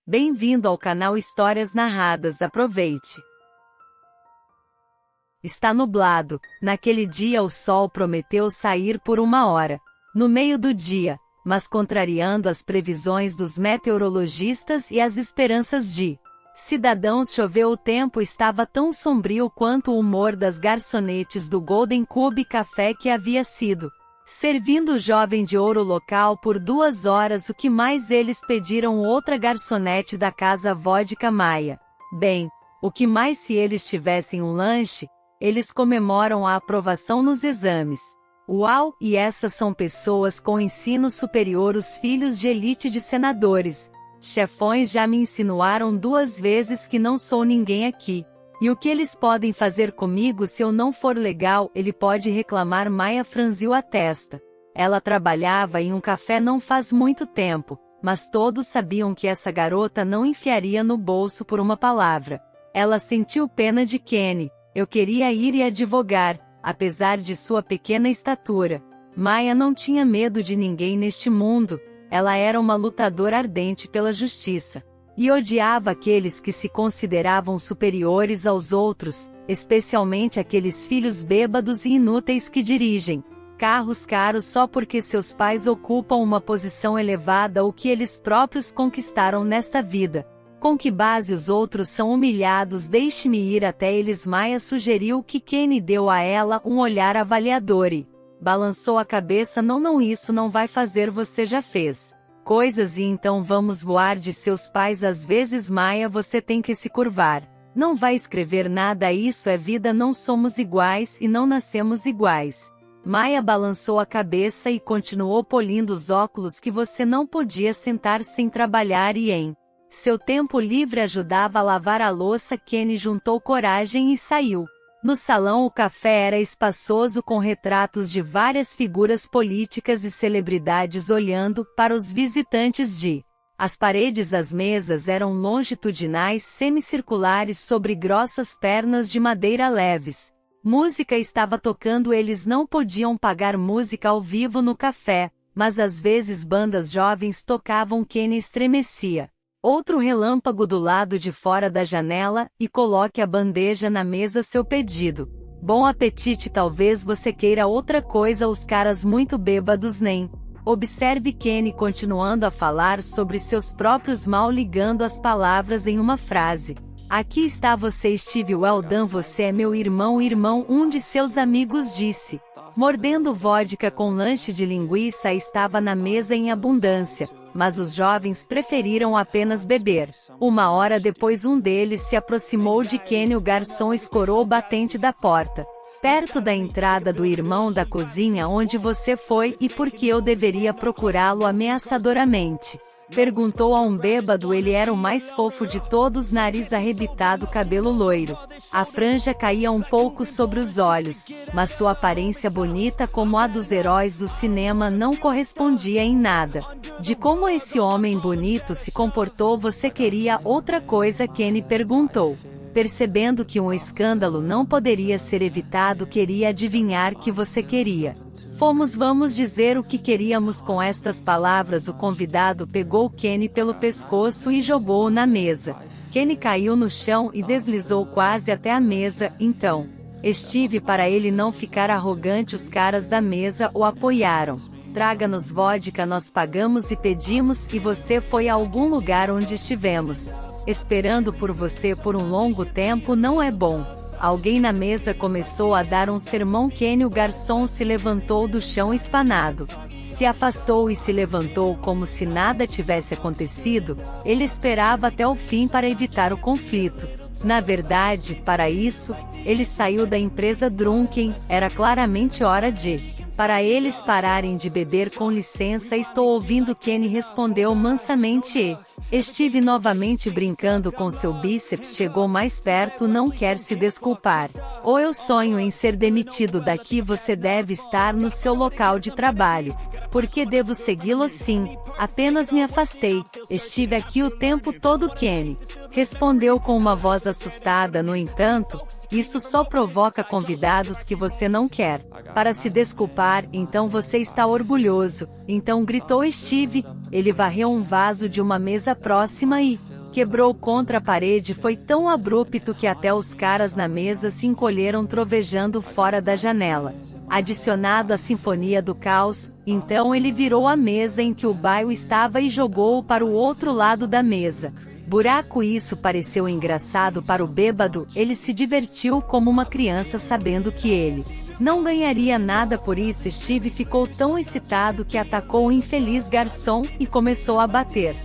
Bem-vindo ao canal Histórias Narradas, aproveite. Está nublado. Naquele dia o sol prometeu sair por 1 hora, no meio do dia, mas contrariando as previsões dos meteorologistas e as esperanças de cidadãos, choveu. O tempo estava tão sombrio quanto o humor das garçonetes do Golden Cube Café que havia sido servindo o jovem de ouro local por 2 horas. O que mais eles pediram? Outra garçonete da casa Vodka Maia. Bem, o que mais se eles tivessem um lanche? Eles comemoram a aprovação nos exames. Uau! E essas são pessoas com ensino superior, os filhos de elite de senadores. Chefões já me insinuaram 2 vezes que não sou ninguém aqui. E o que eles podem fazer comigo se eu não for legal? Ele pode reclamar. Maia franziu a testa. Ela trabalhava em um café não faz muito tempo, mas todos sabiam que essa garota não enfiaria no bolso por uma palavra. Ela sentiu pena de Kenny. Eu queria ir e advogar, apesar de sua pequena estatura. Maia não tinha medo de ninguém neste mundo. Ela era uma lutadora ardente pela justiça. E odiava aqueles que se consideravam superiores aos outros, especialmente aqueles filhos bêbados e inúteis que dirigem carros caros só porque seus pais ocupam uma posição elevada ou que eles próprios conquistaram nesta vida. Com que base os outros são humilhados? Deixe-me ir até eles. Maia sugeriu que Kenny deu a ela um olhar avaliador e balançou a cabeça. Não, isso não vai fazer. Você já fez coisas e então vamos voar de seus pais. Às vezes, Maia, você tem que se curvar. Não vai escrever nada. Isso é vida. Não somos iguais e não nascemos iguais. Maia balançou a cabeça e continuou polindo os óculos. Que você não podia sentar sem trabalhar e em seu tempo livre ajudava a lavar a louça. Kenny juntou coragem e saiu. No salão o café era espaçoso, com retratos de várias figuras políticas e celebridades olhando para os visitantes de as paredes. As mesas eram longitudinais, semicirculares sobre grossas pernas de madeira leves. Música estava tocando. Eles não podiam pagar música ao vivo no café, mas às vezes bandas jovens tocavam. Kenny estremecia. Outro relâmpago do lado de fora da janela, e coloque a bandeja na mesa. Seu pedido. Bom apetite. Talvez você queira outra coisa. Os caras muito bêbados nem. Observe Kenny continuando a falar sobre seus próprios mal, ligando as palavras em uma frase. Aqui está você, Steve Weldon. Você é meu irmão. Irmão, um de seus amigos disse, mordendo vodka com lanche de linguiça. Estava na mesa em abundância, mas os jovens preferiram apenas beber. 1 hora depois um deles se aproximou de Kenny. O garçom escorou o batente da porta. Perto da entrada do irmão da cozinha. Onde você foi e por que eu deveria procurá-lo? Ameaçadoramente perguntou a um bêbado. Ele era o mais fofo de todos, nariz arrebitado, cabelo loiro. A franja caía um pouco sobre os olhos, mas sua aparência bonita, como a dos heróis do cinema, não correspondia em nada de como esse homem bonito se comportou. Você queria outra coisa? Kenny perguntou, percebendo que um escândalo não poderia ser evitado. Queria adivinhar que você queria. Vamos dizer o que queríamos. Com estas palavras o convidado pegou Kenny pelo pescoço e jogou-o na mesa. Kenny caiu no chão e deslizou quase até a mesa. Então, Steve, para ele não ficar arrogante, os caras da mesa o apoiaram. Traga-nos vodka, nós pagamos e pedimos, e você foi a algum lugar onde estivemos esperando por você por um longo tempo. Não é bom. Alguém na mesa começou a dar um sermão. Kenny, o garçom, se levantou do chão espanado. Se afastou e se levantou como se nada tivesse acontecido. Ele esperava até o fim para evitar o conflito. Na verdade, para isso, ele saiu da empresa Drunken. Era claramente hora para eles pararem de beber. Com licença, estou ouvindo. Kenny respondeu mansamente e Steve, novamente brincando com seu bíceps, chegou mais perto. Não quer se desculpar? Ou eu sonho em ser demitido daqui? Você deve estar no seu local de trabalho. Por que devo segui-lo? Sim, apenas me afastei. Estive aqui o tempo todo. Kenny respondeu com uma voz assustada. No entanto, isso só provoca convidados que você não quer. Para se desculpar, então você está orgulhoso. Então gritou Steve. Ele varreu um vaso de uma mesa próxima e quebrou contra a parede foi tão abrupto que até os caras na mesa se encolheram trovejando fora da janela. Adicionado à sinfonia do caos, então ele virou a mesa em que o baio estava e jogou-o para o outro lado da mesa. Buraco. Isso pareceu engraçado para o bêbado, ele se divertiu como uma criança sabendo que ele não ganharia nada por isso. Steve ficou tão excitado que atacou o infeliz garçom e começou a bater.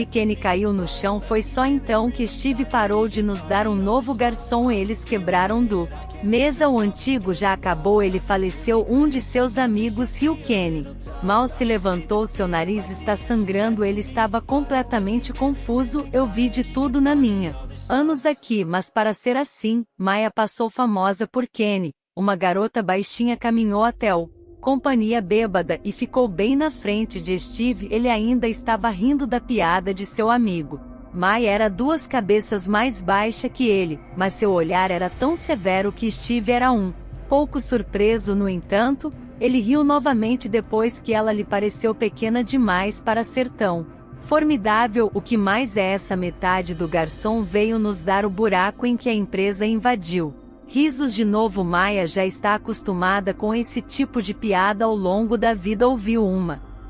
Kenny caiu no chão. Foi só então que Steve parou de nos dar um novo garçom. Eles quebraram do mesa. O antigo já acabou. Ele faleceu. Um de seus amigos riu. Kenny mal se levantou. Seu nariz está sangrando. Ele estava completamente confuso. Eu vi de tudo na minha anos aqui, mas para ser assim, Maya passou famosa por Kenny. Uma garota baixinha caminhou até o companhia bêbada e ficou bem na frente de Steve. Ele ainda estava rindo da piada de seu amigo. Maya era 2 cabeças mais baixa que ele, mas seu olhar era tão severo que Steve era um pouco surpreso. No entanto, ele riu novamente depois que ela lhe pareceu pequena demais para ser tão formidável. O que mais é, essa metade do garçom veio nos dar o buraco em que a empresa invadiu. Risos de novo. Maya já está acostumada com esse tipo de piada ao longo da vida. Ouviu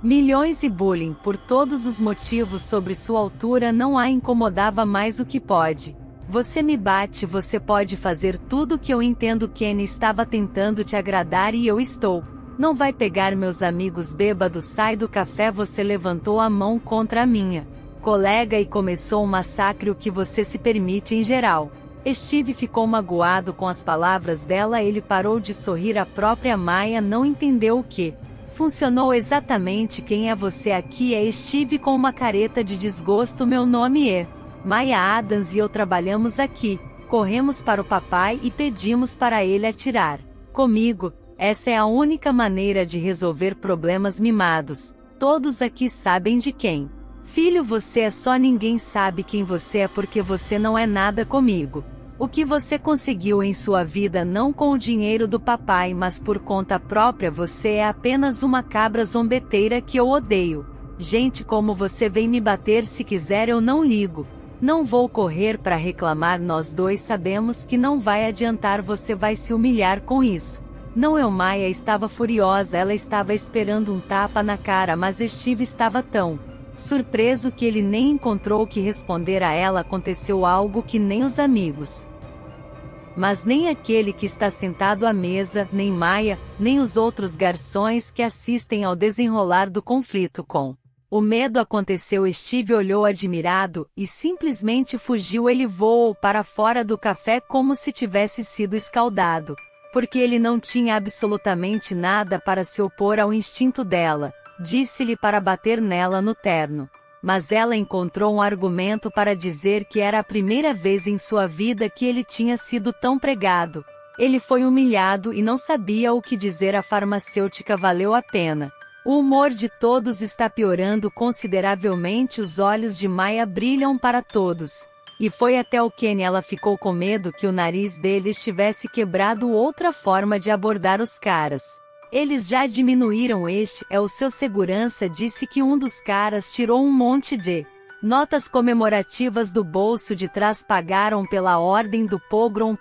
milhões e bullying por todos os motivos sobre sua altura não a incomodava mais. O que pode? Você me bate, você pode fazer tudo que eu entendo. Kenny estava tentando te agradar e eu estou. Não vai pegar meus amigos bêbados. Sai do café. Você levantou a mão contra a minha colega e começou um massacre. O que você se permite em geral? Steve ficou magoado com as palavras dela. Ele parou de sorrir. A própria Maya não entendeu o que funcionou exatamente. Quem é você aqui? É Steve com uma careta de desgosto. Meu nome é Maya Adams e eu trabalhamos aqui. Corremos para o papai e pedimos para ele atirar comigo. Essa é a única maneira de resolver problemas. Mimados. Todos aqui sabem de quem filho você é. Só ninguém sabe quem você é porque você não é nada comigo. O que você conseguiu em sua vida não com o dinheiro do papai mas por conta própria. Você é apenas uma cabra zombeteira que eu odeio. Gente como você vem me bater se quiser, eu não ligo. Não vou correr para reclamar. Nós dois sabemos que não vai adiantar. Você vai se humilhar com isso. Não, eu. Maya estava furiosa. Ela estava esperando um tapa na cara, mas Steve estava tão surpreso que ele nem encontrou o que responder a ela. Aconteceu algo que nem os amigos, mas nem aquele que está sentado à mesa, nem Maya, nem os outros garçons que assistem ao desenrolar do conflito com o medo. Aconteceu. Steve olhou admirado e simplesmente fugiu. Ele voou para fora do café como se tivesse sido escaldado, porque ele não tinha absolutamente nada para se opor ao instinto dela. Disse-lhe para bater nela no terno, mas ela encontrou um argumento para dizer que era a primeira vez em sua vida que ele tinha sido tão pregado. Ele foi humilhado e não sabia o que dizer. A farmacêutica valeu a pena. O humor de todos está piorando consideravelmente. Os olhos de Maya brilham para todos. E foi até o Kenny. Ela ficou com medo que o nariz dele estivesse quebrado. Outra forma de abordar os caras. Eles já diminuíram. Este é o seu segurança. Disse que um dos caras tirou um monte de notas comemorativas do bolso de trás. Pagaram pela ordem do pogrom,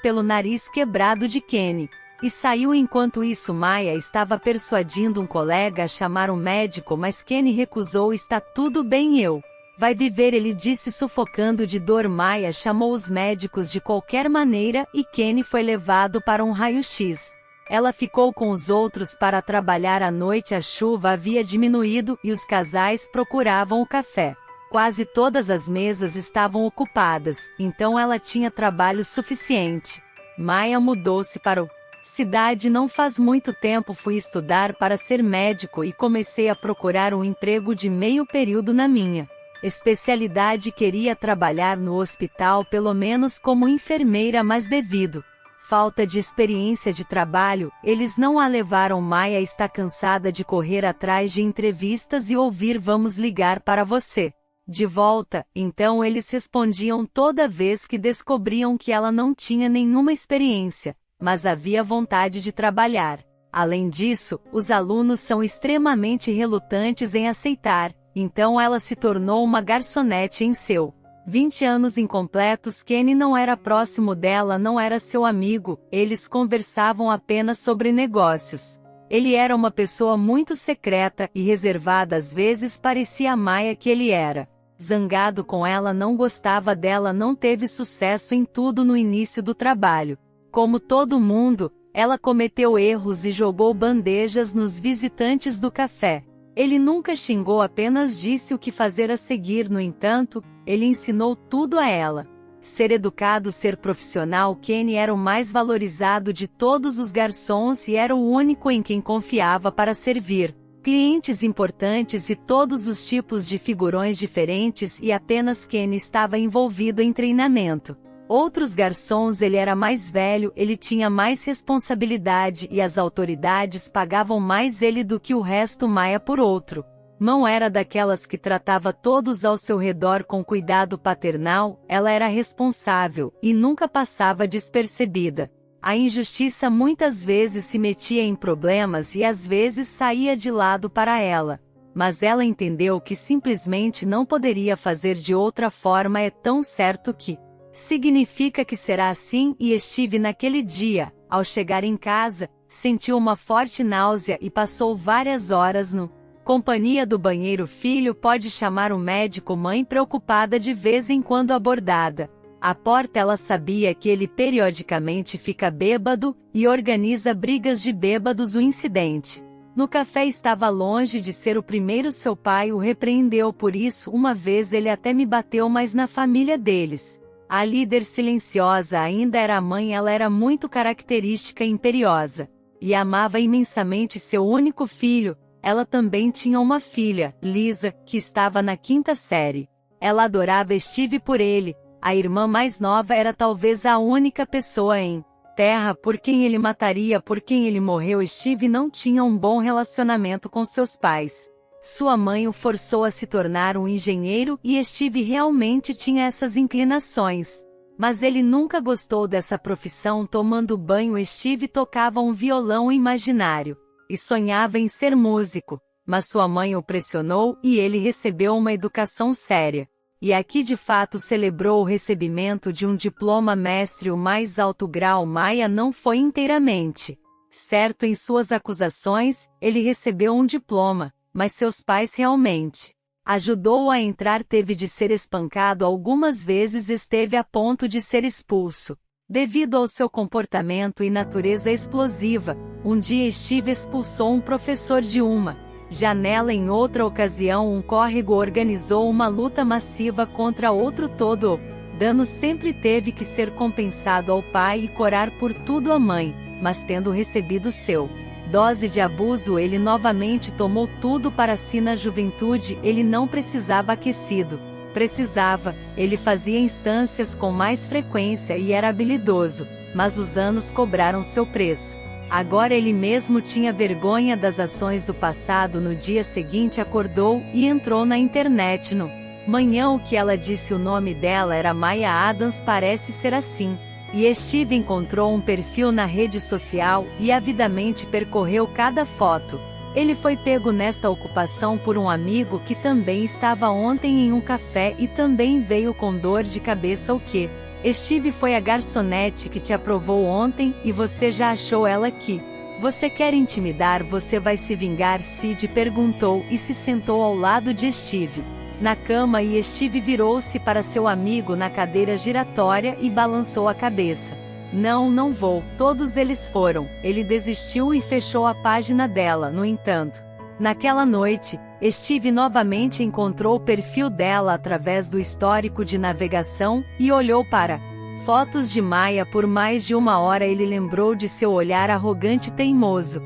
pelo nariz quebrado de Kenny, e saiu. Enquanto isso, Maya estava persuadindo um colega a chamar um médico, mas Kenny recusou. Está tudo bem, eu vai viver, ele disse sufocando de dor. Maya chamou os médicos de qualquer maneira e Kenny foi levado para um raio-x. Ela ficou com os outros para trabalhar à noite. A chuva havia diminuído e os casais procuravam o café. Quase todas as mesas estavam ocupadas, então ela tinha trabalho suficiente. Maya mudou-se para o cidade não faz muito tempo. Fui estudar para ser médico e comecei a procurar um emprego de meio período na minha especialidade. Queria trabalhar no hospital, pelo menos como enfermeira, mas devido falta de experiência de trabalho, eles não a levaram. Maya está cansada de correr atrás de entrevistas e ouvir "vamos ligar para você de volta", então eles respondiam toda vez que descobriam que ela não tinha nenhuma experiência, mas havia vontade de trabalhar. Além disso, os alunos são extremamente relutantes em aceitar Então ela se tornou uma garçonete em seu 20 anos incompletos. Kenny não era próximo dela, não era seu amigo, eles conversavam apenas sobre negócios. Ele era uma pessoa muito secreta e reservada, às vezes parecia a Maya que ele era. Zangado com ela, não gostava dela, não teve sucesso em tudo no início do trabalho. Como todo mundo, ela cometeu erros e jogou bandejas nos visitantes do café. Ele nunca xingou, apenas disse o que fazer a seguir. No entanto, ele ensinou tudo a ela. Ser educado, ser profissional. Kenny era o mais valorizado de todos os garçons e era o único em quem confiava para servir clientes importantes e todos os tipos de figurões diferentes, e apenas Kenny estava envolvido em treinamento. Outros garçons, ele era mais velho, ele tinha mais responsabilidade e as autoridades pagavam mais ele do que o resto. Maya, por outro, não era daquelas que tratava todos ao seu redor com cuidado paternal, ela era responsável e nunca passava despercebida. A injustiça muitas vezes se metia em problemas e às vezes saía de lado para ela. Mas ela entendeu que simplesmente não poderia fazer de outra forma. É tão certo que significa que será assim. E estive naquele dia, ao chegar em casa, sentiu uma forte náusea e passou várias horas no companhia do banheiro. Filho pode chamar o médico. Mãe preocupada de vez em quando abordada à porta. Ela sabia que ele periodicamente fica bêbado e organiza brigas de bêbados. O incidente no café estava longe de ser o primeiro. Seu pai o repreendeu por isso uma vez. Ele até me bateu, mas na família deles, a líder silenciosa ainda era a mãe. Ela era muito característica e imperiosa, e amava imensamente seu único filho. Ela também tinha uma filha, Lisa, que estava na 5ª série. Ela adorava Steve por ele. A irmã mais nova era talvez a única pessoa em terra por quem ele mataria, por quem ele morreu. Steve não tinha um bom relacionamento com seus pais. Sua mãe o forçou a se tornar um engenheiro e Steve realmente tinha essas inclinações. Mas ele nunca gostou dessa profissão. Tomando banho, Steve tocava um violão imaginário e sonhava em ser músico, mas sua mãe o pressionou e ele recebeu uma educação séria. E aqui de fato celebrou o recebimento de um diploma mestre, o mais alto grau. Maya não foi inteiramente certo em suas acusações. Ele recebeu um diploma, mas seus pais realmente ajudou-o a entrar. Teve de ser espancado algumas vezes, esteve a ponto de ser expulso devido ao seu comportamento e natureza explosiva. Um dia Steve expulsou um professor de uma janela. Em outra ocasião, um córrego organizou uma luta massiva contra outro. Todo o dano sempre teve que ser compensado ao pai e corar por tudo a mãe, mas tendo recebido seu dose de abuso, ele novamente tomou tudo para si. Na juventude, ele não precisava aquecido. Ele fazia instâncias com mais frequência e era habilidoso, mas os anos cobraram seu preço. Agora ele mesmo tinha vergonha das ações do passado. No dia seguinte acordou e entrou na internet no manhã. O que ela disse? O nome dela era Maya Adams, parece ser assim. E Steve encontrou um perfil na rede social e avidamente percorreu cada foto. Ele foi pego nesta ocupação por um amigo que também estava ontem em um café e também veio com dor de cabeça. O que? Steve, foi a garçonete que te aprovou ontem e você já achou ela aqui. Você quer intimidar? Você vai se vingar? Sid perguntou e se sentou ao lado de Steve na cama, e Steve virou-se para seu amigo na cadeira giratória e balançou a cabeça. Não, não vou. Todos eles foram. Ele desistiu e fechou a página dela. No entanto, naquela noite, Steve novamente encontrou o perfil dela através do histórico de navegação e olhou para fotos de Maya por mais de uma hora. Ele lembrou de seu olhar arrogante e teimoso.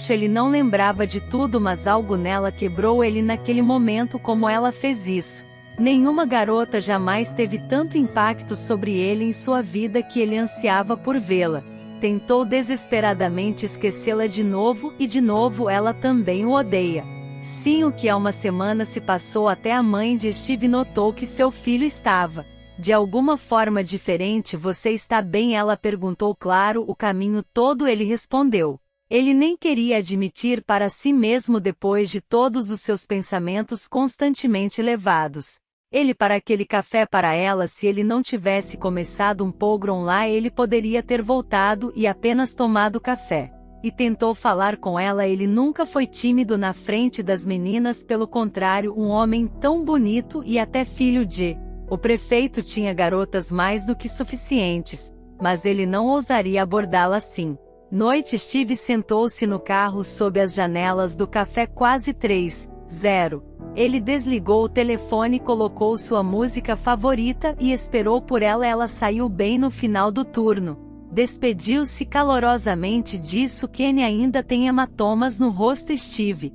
Ele não lembrava de tudo, mas algo nela quebrou ele naquele momento. Como ela fez isso? Nenhuma garota jamais teve tanto impacto sobre ele em sua vida que ele ansiava por vê-la. Tentou desesperadamente esquecê-la de novo, e de novo ela também o odeia. Sim, o que há uma semana se passou. Até a mãe de Steve notou que seu filho estava de alguma forma diferente. Você está bem? Ela perguntou. Claro, o caminho todo ele respondeu. Ele nem queria admitir para si mesmo depois de todos os seus pensamentos constantemente levados. Ele para aquele café para ela, se ele não tivesse começado um pogrom lá, ele poderia ter voltado e apenas tomado café. E tentou falar com ela. Ele nunca foi tímido na frente das meninas, pelo contrário, um homem tão bonito e até filho de... O prefeito tinha garotas mais do que suficientes, mas ele não ousaria abordá-la assim. Noite Steve sentou-se no carro sob as janelas do café quase 3:0. Ele desligou o telefone, colocou sua música favorita e esperou por ela. Ela saiu bem no final do turno. Despediu-se calorosamente disso. Kenny ainda tem hematomas no rosto. Steve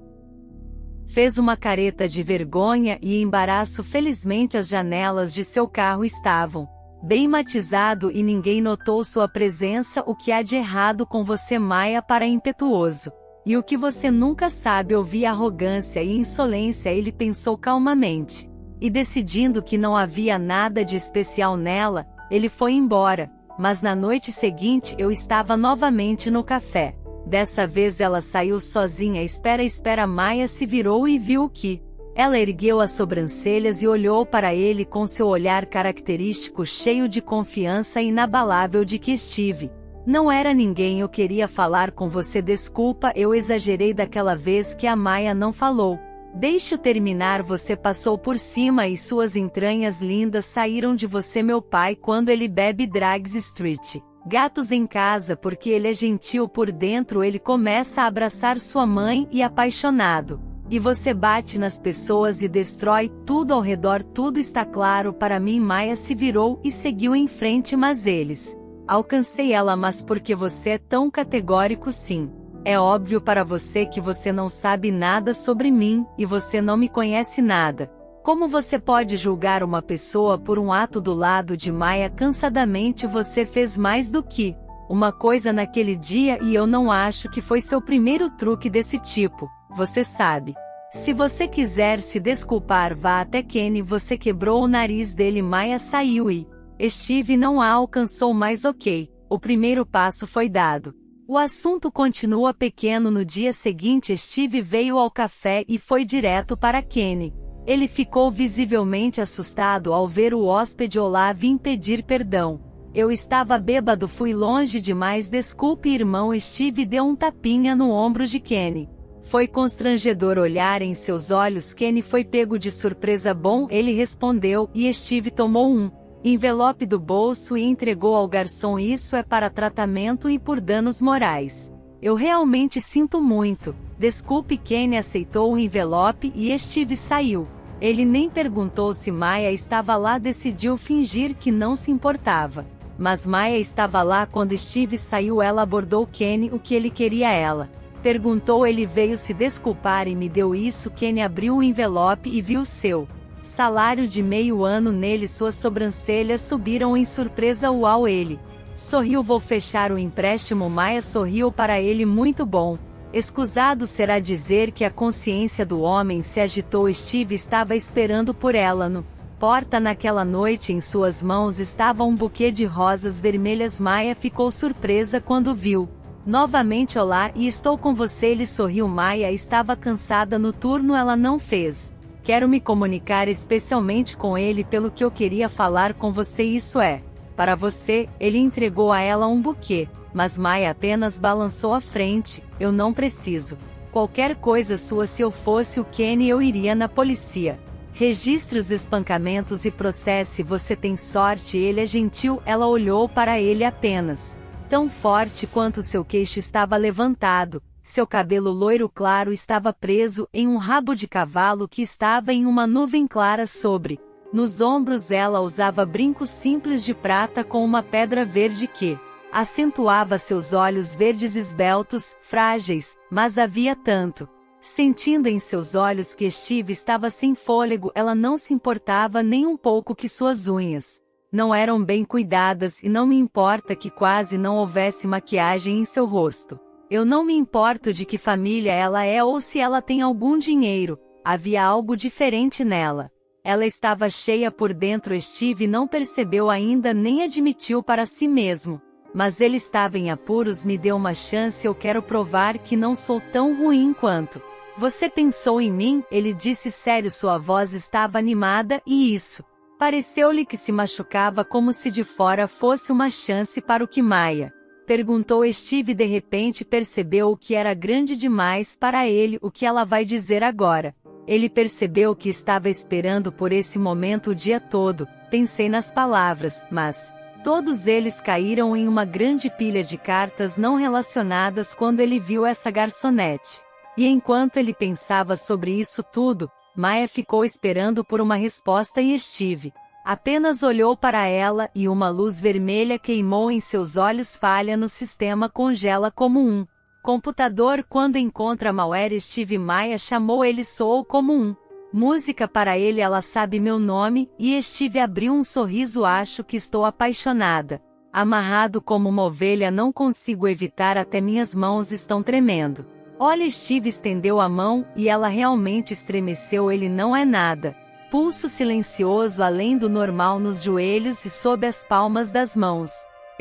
fez uma careta de vergonha e embaraço. Felizmente as janelas de seu carro estavam bem matizado e ninguém notou sua presença. O que há de errado com você, Maya? Para impetuoso. E o que você nunca sabe, ouvi arrogância e insolência. Ele pensou calmamente. E decidindo que não havia nada de especial nela, ele foi embora. Mas na noite seguinte eu estava novamente no café. Dessa vez ela saiu sozinha. Espera. Maya se virou e viu que... Ela ergueu as sobrancelhas e olhou para ele com seu olhar característico, cheio de confiança inabalável de que Steve não era ninguém. Eu queria falar com você. Desculpa, eu exagerei daquela vez que a Maya não falou. Deixe-o terminar. Você passou por cima e suas entranhas lindas saíram de você. Meu pai, quando ele bebe, Drags Street gatos em casa porque ele é gentil por dentro. Ele começa a abraçar sua mãe e apaixonado. E você bate nas pessoas e destrói tudo ao redor. Tudo está claro para mim. Maya se virou e seguiu em frente. Mas eles... Alcancei ela. Mas por que você é tão categórico? Sim. É óbvio para você que você não sabe nada sobre mim, e você não me conhece nada. Como você pode julgar uma pessoa por um ato? Do lado de Maya cansadamente. Você fez mais do que uma coisa naquele dia e eu não acho que foi seu primeiro truque desse tipo. Você sabe. Se você quiser se desculpar, vá até Kenny. Você quebrou o nariz dele. Maya saiu e Steve não a alcançou mais. Ok, o primeiro passo foi dado. O assunto continua pequeno. No dia seguinte Steve veio ao café e foi direto para Kenny. Ele ficou visivelmente assustado ao ver o hóspede. Olá, vim pedir perdão. Eu estava bêbado, fui longe demais. Desculpe, irmão. Steve deu um tapinha no ombro de Kenny. Foi constrangedor olhar em seus olhos. Kenny foi pego de surpresa. Bom, ele respondeu, e Steve tomou um envelope do bolso e entregou ao garçom. Isso é para tratamento e por danos morais. Eu realmente sinto muito. Desculpe. Kenny aceitou o envelope e Steve saiu. Ele nem perguntou se Maya estava lá. Decidiu fingir que não se importava. Mas Maya estava lá quando Steve saiu. Ela abordou Kenny. O que ele queria? Ela perguntou. Ele veio se desculpar e me deu isso. Kenny abriu o envelope e viu seu salário de meio ano nele. Suas sobrancelhas subiram em surpresa. Uau! Ele sorriu. Vou fechar o empréstimo. Maya sorriu para ele. Muito bom. Escusado será dizer que a consciência do homem se agitou. Steve estava esperando por ela no porta naquela noite. Em suas mãos estava um buquê de rosas vermelhas. Maya ficou surpresa quando viu novamente. Olá, e estou com você. Ele sorriu. Maya estava cansada no turno. Ela não fez. Quero me comunicar especialmente com ele pelo que eu queria falar com você. Isso é para você. Ele entregou a ela um buquê, mas Maya apenas balançou a frente. Eu não preciso. Qualquer coisa sua. Se eu fosse o Kenny, eu iria na polícia. Registre os espancamentos e processe. Você tem sorte. Ele é gentil. Ela olhou para ele apenas tão forte quanto seu queixo estava levantado. Seu cabelo loiro claro estava preso em um rabo de cavalo que estava em uma nuvem clara sobre. Nos ombros ela usava brincos simples de prata com uma pedra verde que acentuava seus olhos verdes esbeltos, frágeis, mas havia tanto. Sentindo em seus olhos que Steve estava sem fôlego. Ela não se importava nem um pouco que suas unhas não eram bem cuidadas e não me importa que quase não houvesse maquiagem em seu rosto. Eu não me importo de que família ela é ou se ela tem algum dinheiro. Havia algo diferente nela. Ela estava cheia por dentro. Steve não percebeu ainda nem admitiu para si mesmo. Mas ele estava em apuros. Me dê uma chance, eu quero provar que não sou tão ruim quanto. Você pensou em mim? Ele disse sério. Sua voz estava animada e isso. Pareceu-lhe que se machucava como se de fora fosse uma chance para o que Maia. Perguntou Steve. De repente percebeu o que era grande demais para ele. O que ela vai dizer agora? Ele percebeu que estava esperando por esse momento o dia todo. Pensei nas palavras, mas todos eles caíram em uma grande pilha de cartas não relacionadas quando ele viu essa garçonete. E enquanto ele pensava sobre isso tudo, Maia ficou esperando por uma resposta e Steve apenas olhou para ela e uma luz vermelha queimou em seus olhos. Falha no sistema congela como um computador quando encontra malware. Steve Maia chamou ele. Soou como um música para ele. Ela sabe meu nome, e Steve abriu um sorriso. Acho que estou apaixonada. Amarrado como uma ovelha, não consigo evitar, até minhas mãos estão tremendo. Olha, Steve estendeu a mão, e ela realmente estremeceu. Ele não é nada. Pulso silencioso além do normal nos joelhos e sob as palmas das mãos.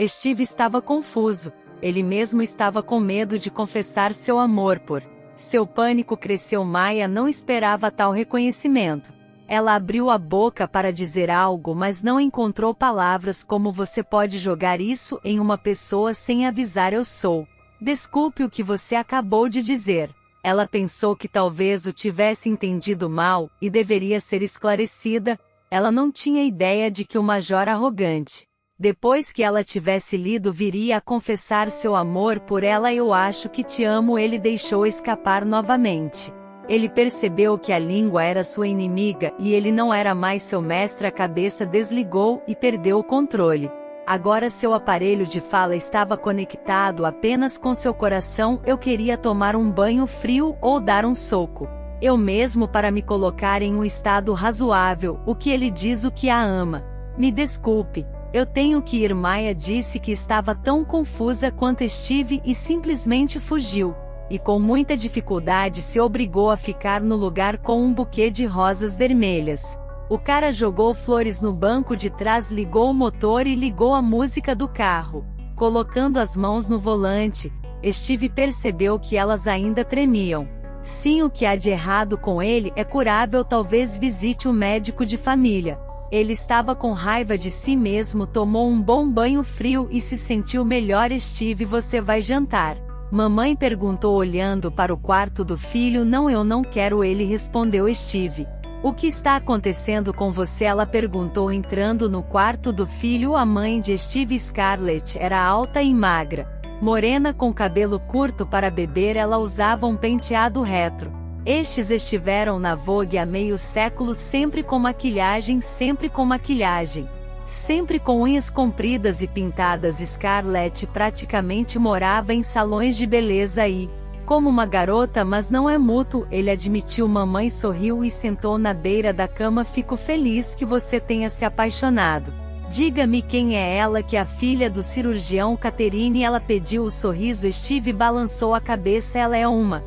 Steve estava confuso. Ele mesmo estava com medo de confessar seu amor por. Seu pânico cresceu. Maia não esperava tal reconhecimento. Ela abriu a boca para dizer algo, mas não encontrou palavras. Como você pode jogar isso em uma pessoa sem avisar? Eu sou. Desculpe o que você acabou de dizer. Ela pensou que talvez o tivesse entendido mal, e deveria ser esclarecida. Ela não tinha ideia de que o major arrogante, depois que ela tivesse lido, viria a confessar seu amor por ela. Eu acho que te amo. Ele deixou escapar novamente. Ele percebeu que a língua era sua inimiga, e ele não era mais seu mestre. A cabeça desligou e perdeu o controle. Agora seu aparelho de fala estava conectado apenas com seu coração. Eu queria tomar um banho frio ou dar um soco. Eu mesmo, para me colocar em um estado razoável. O que ele diz? O que a ama. Me desculpe. Eu tenho que ir. Maia disse que estava tão confusa quanto Steve e simplesmente fugiu. E com muita dificuldade se obrigou a ficar no lugar com um buquê de rosas vermelhas. O cara jogou flores no banco de trás, ligou o motor e ligou a música do carro. Colocando as mãos no volante, Steve percebeu que elas ainda tremiam. Sim, o que há de errado com ele é curável. Talvez visite um médico de família. Ele estava com raiva de si mesmo. Tomou um bom banho frio e se sentiu melhor. Steve, você vai jantar? Mamãe perguntou olhando para o quarto do filho. Não, eu não quero. Ele respondeu. Steve, o que está acontecendo com você? Ela perguntou entrando no quarto do filho. A mãe de Steve, Scarlett, era alta e magra, morena com cabelo curto para beber. Ela usava um penteado retro. Estes estiveram na Vogue há meio século, sempre com maquilhagem, sempre com maquilhagem. Sempre com unhas compridas e pintadas. Scarlett praticamente morava em salões de beleza e, como uma garota, mas não é mútuo, ele admitiu. Mamãe sorriu e sentou na beira da cama. Fico feliz que você tenha se apaixonado. Diga-me quem é ela? Que a filha do cirurgião Catherine. Ela pediu. O sorriso. Steve balançou a cabeça. Ela é uma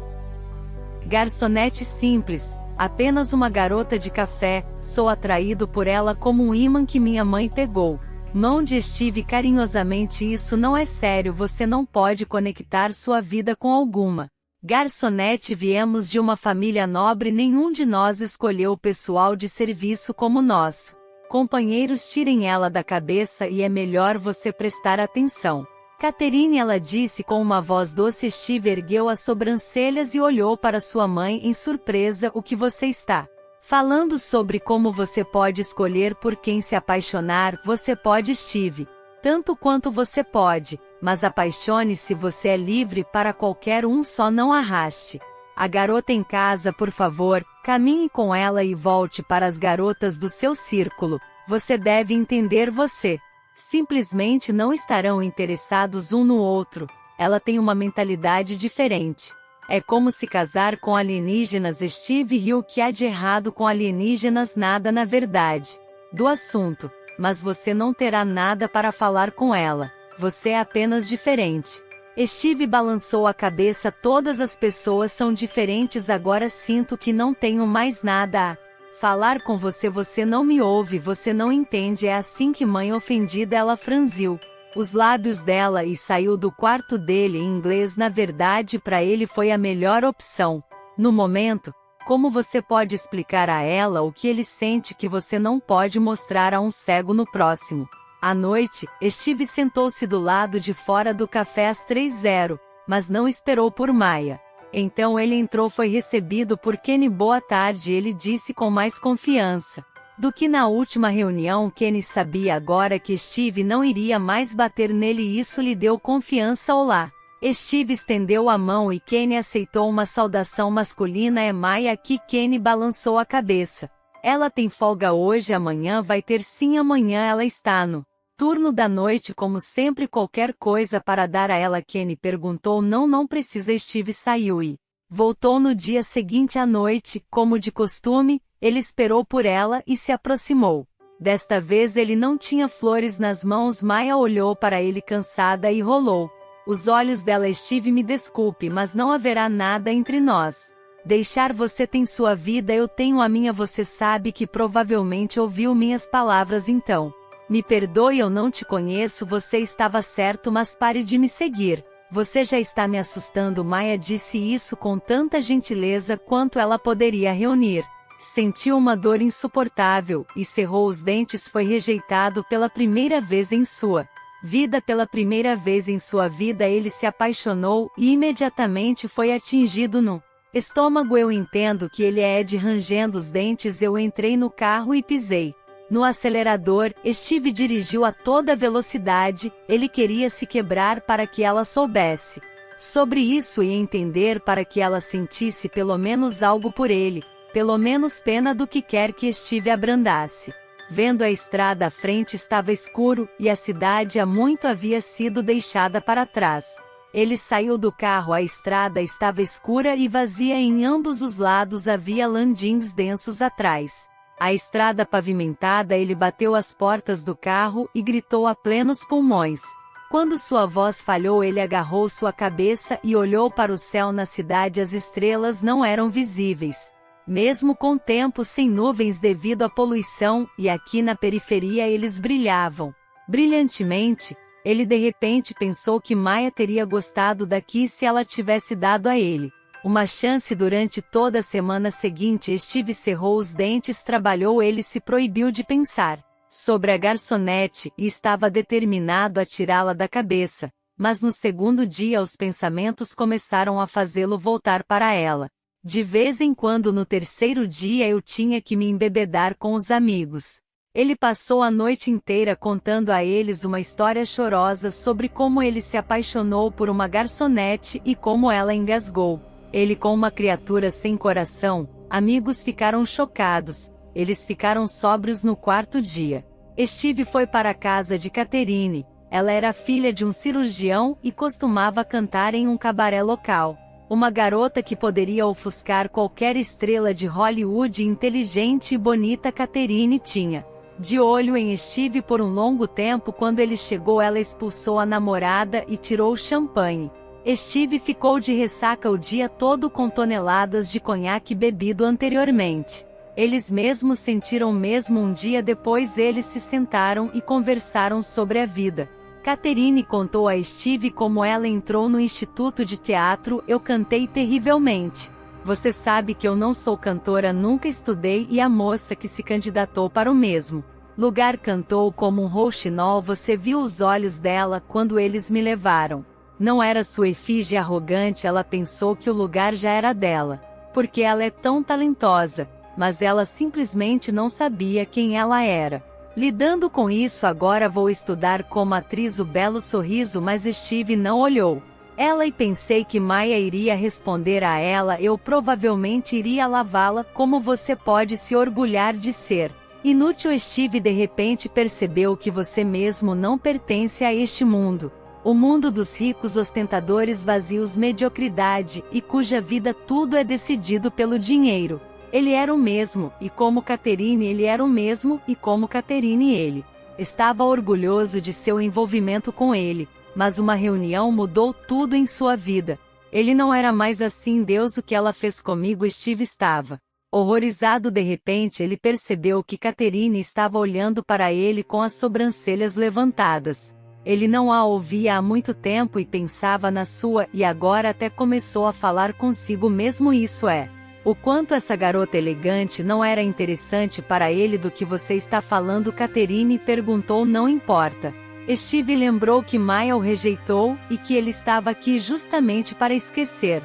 garçonete simples, apenas uma garota de café. Sou atraído por ela como um imã que minha mãe pegou. Mão de Steve carinhosamente. Isso não é sério. Você não pode conectar sua vida com alguma garçonete. Viemos de uma família nobre. Nenhum de nós escolheu o pessoal de serviço como nosso companheiros. Tirem ela da cabeça e é melhor você prestar atenção. Catherine, ela disse com uma voz doce. Steve ergueu as sobrancelhas e olhou para sua mãe em surpresa. O que você está falando? Sobre como você pode escolher por quem se apaixonar? Você pode, Steve, tanto quanto você pode, mas apaixone-se. Você é livre para qualquer um, só não arraste a garota em casa, por favor. Caminhe com ela e volte para as garotas do seu círculo. Você deve entender, você simplesmente não estarão interessados um no outro. Ela tem uma mentalidade diferente. É como se casar com alienígenas. Steve riu. O que há de errado com alienígenas? Nada, na verdade, do assunto. Mas você não terá nada para falar com ela. Você é apenas diferente. Steve balançou a cabeça. Todas as pessoas são diferentes. Agora sinto que não tenho mais nada a falar com você. Você não me ouve, você não entende. É assim que mãe ofendida. Ela franziu os lábios dela e saiu do quarto dele em inglês. Na verdade, para ele foi a melhor opção. No momento, como você pode explicar a ela o que ele sente que você não pode mostrar a um cego no próximo? À noite, Steve sentou-se do lado de fora do café às 3h, mas não esperou por Maya. Então ele entrou. Foi recebido por Kenny. Boa tarde, ele disse com mais confiança do que na última reunião. Kenny sabia agora que Steve não iria mais bater nele e isso lhe deu confiança. Olá. Steve estendeu a mão e Kenny aceitou uma saudação masculina. É Maya aqui. Kenny balançou a cabeça. Ela tem folga hoje. Amanhã vai ter. Sim, amanhã ela está no turno da noite. Como sempre, qualquer coisa para dar a ela? Kenny perguntou. Não precisa. Steve saiu e voltou no dia seguinte à noite. Como de costume, ele esperou por ela e se aproximou. Desta vez ele não tinha flores nas mãos. Maya olhou para ele cansada e rolou os olhos dela. Steve, me desculpe, mas não haverá nada entre nós. Deixar você tem sua vida, eu tenho a minha. Você sabe que provavelmente ouviu minhas palavras, então me perdoe, eu não te conheço. Você estava certo, mas pare de me seguir. Você já está me assustando. Maya disse isso com tanta gentileza quanto ela poderia reunir. Sentiu uma dor insuportável e cerrou os dentes. Foi rejeitado pela primeira vez em sua vida. Pela primeira vez em sua vida ele se apaixonou e imediatamente foi atingido no estômago. Eu entendo que ele é Ed. Rangendo os dentes, eu entrei no carro e pisei no acelerador. Steve dirigiu a toda velocidade. Ele queria se quebrar para que ela soubesse sobre isso e entender, para que ela sentisse pelo menos algo por ele, pelo menos pena do que quer que Steve abrandasse. Vendo a estrada à frente, estava escuro e a cidade há muito havia sido deixada para trás. Ele saiu do carro. A estrada estava escura e vazia. Em ambos os lados havia landings densos atrás. A estrada pavimentada. Ele bateu as portas do carro e gritou a plenos pulmões. Quando sua voz falhou, ele agarrou sua cabeça e olhou para o céu. Na cidade as estrelas não eram visíveis, mesmo com tempo sem nuvens devido à poluição, e aqui na periferia eles brilhavam brilhantemente. Ele de repente pensou que Maya teria gostado daqui se ela tivesse dado a ele uma chance. Durante toda a semana seguinte, Steve cerrou os dentes, trabalhou. Ele se proibiu de pensar sobre a garçonete e estava determinado a tirá-la da cabeça, mas no segundo dia os pensamentos começaram a fazê-lo voltar para ela. De vez em quando, no terceiro dia, eu tinha que me embebedar com os amigos. Ele passou a noite inteira contando a eles uma história chorosa sobre como ele se apaixonou por uma garçonete e como ela engasgou ele com uma criatura sem coração. Amigos ficaram chocados. Eles ficaram sóbrios no quarto dia. Steve foi para a casa de Catherine. Ela era filha de um cirurgião e costumava cantar em um cabaré local. Uma garota que poderia ofuscar qualquer estrela de Hollywood. Inteligente e bonita, Catherine tinha de olho em Steve por um longo tempo. Quando ele chegou, ela expulsou a namorada e tirou o champanhe. Steve ficou de ressaca o dia todo com toneladas de conhaque bebido anteriormente. Eles mesmos sentiram mesmo. Um dia depois eles se sentaram e conversaram sobre a vida. Catherine contou a Steve como ela entrou no instituto de teatro. Eu cantei terrivelmente. Você sabe que eu não sou cantora, nunca estudei, e a moça que se candidatou para o mesmo lugar cantou como um rouxinol. Você viu os olhos dela quando eles me levaram. Não era sua efígie arrogante. Ela pensou que o lugar já era dela, porque ela é tão talentosa, mas ela simplesmente não sabia quem ela era. Lidando com isso, agora vou estudar como atriz. O belo sorriso, mas Steve não olhou ela e pensei que Maya iria responder a ela. Eu provavelmente iria lavá-la. Como você pode se orgulhar de ser inútil? Steve de repente percebeu que você mesmo não pertence a este mundo. O mundo dos ricos, ostentadores, vazios, mediocridade, e cuja vida tudo é decidido pelo dinheiro. Ele era o mesmo, e como Catherine ele era o mesmo, e como Catherine ele estava orgulhoso de seu envolvimento com ele. Mas uma reunião mudou tudo em sua vida. Ele não era mais assim. Deus, o que ela fez comigo? Steve estava horrorizado. De repente ele percebeu que Catherine estava olhando para ele com as sobrancelhas levantadas. Ele não a ouvia há muito tempo e pensava na sua, e agora até começou a falar consigo mesmo, isso é. O quanto essa garota elegante não era interessante para ele. Do que você está falando? Catherine perguntou. Não importa. Steve lembrou que Maya o rejeitou, e que ele estava aqui justamente para esquecer.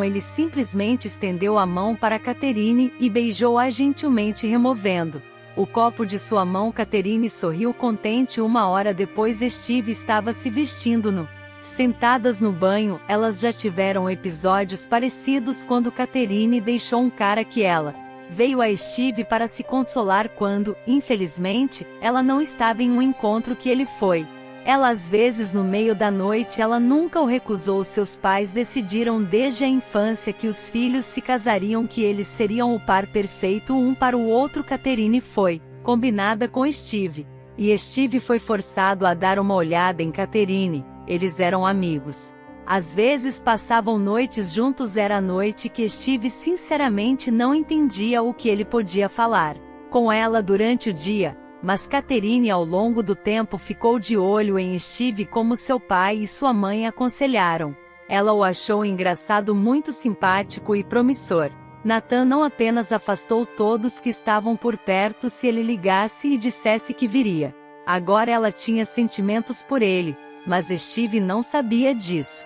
Ele simplesmente estendeu a mão para Catherine, e beijou-a gentilmente removendo o copo de sua mão. Catherine sorriu contente. Uma hora depois Steve estava se vestindo Sentadas no banho, elas já tiveram episódios parecidos quando Catherine deixou um cara que ela veio a Steve para se consolar quando, infelizmente, ela não estava em um encontro que ele foi. Ela às vezes no meio da noite ela nunca o recusou. Seus pais decidiram desde a infância que os filhos se casariam, que eles seriam o par perfeito um para o outro. Catherine foi combinada com Steve, e Steve foi forçado a dar uma olhada em Catherine. Eles eram amigos. Às vezes passavam noites juntos. Era a noite que Steve sinceramente não entendia o que ele podia falar com ela durante o dia, mas Catherine ao longo do tempo ficou de olho em Steve como seu pai e sua mãe aconselharam. Ela o achou engraçado, muito simpático e promissor. Nathan não apenas afastou todos que estavam por perto se ele ligasse e dissesse que viria. Agora ela tinha sentimentos por ele, mas Steve não sabia disso.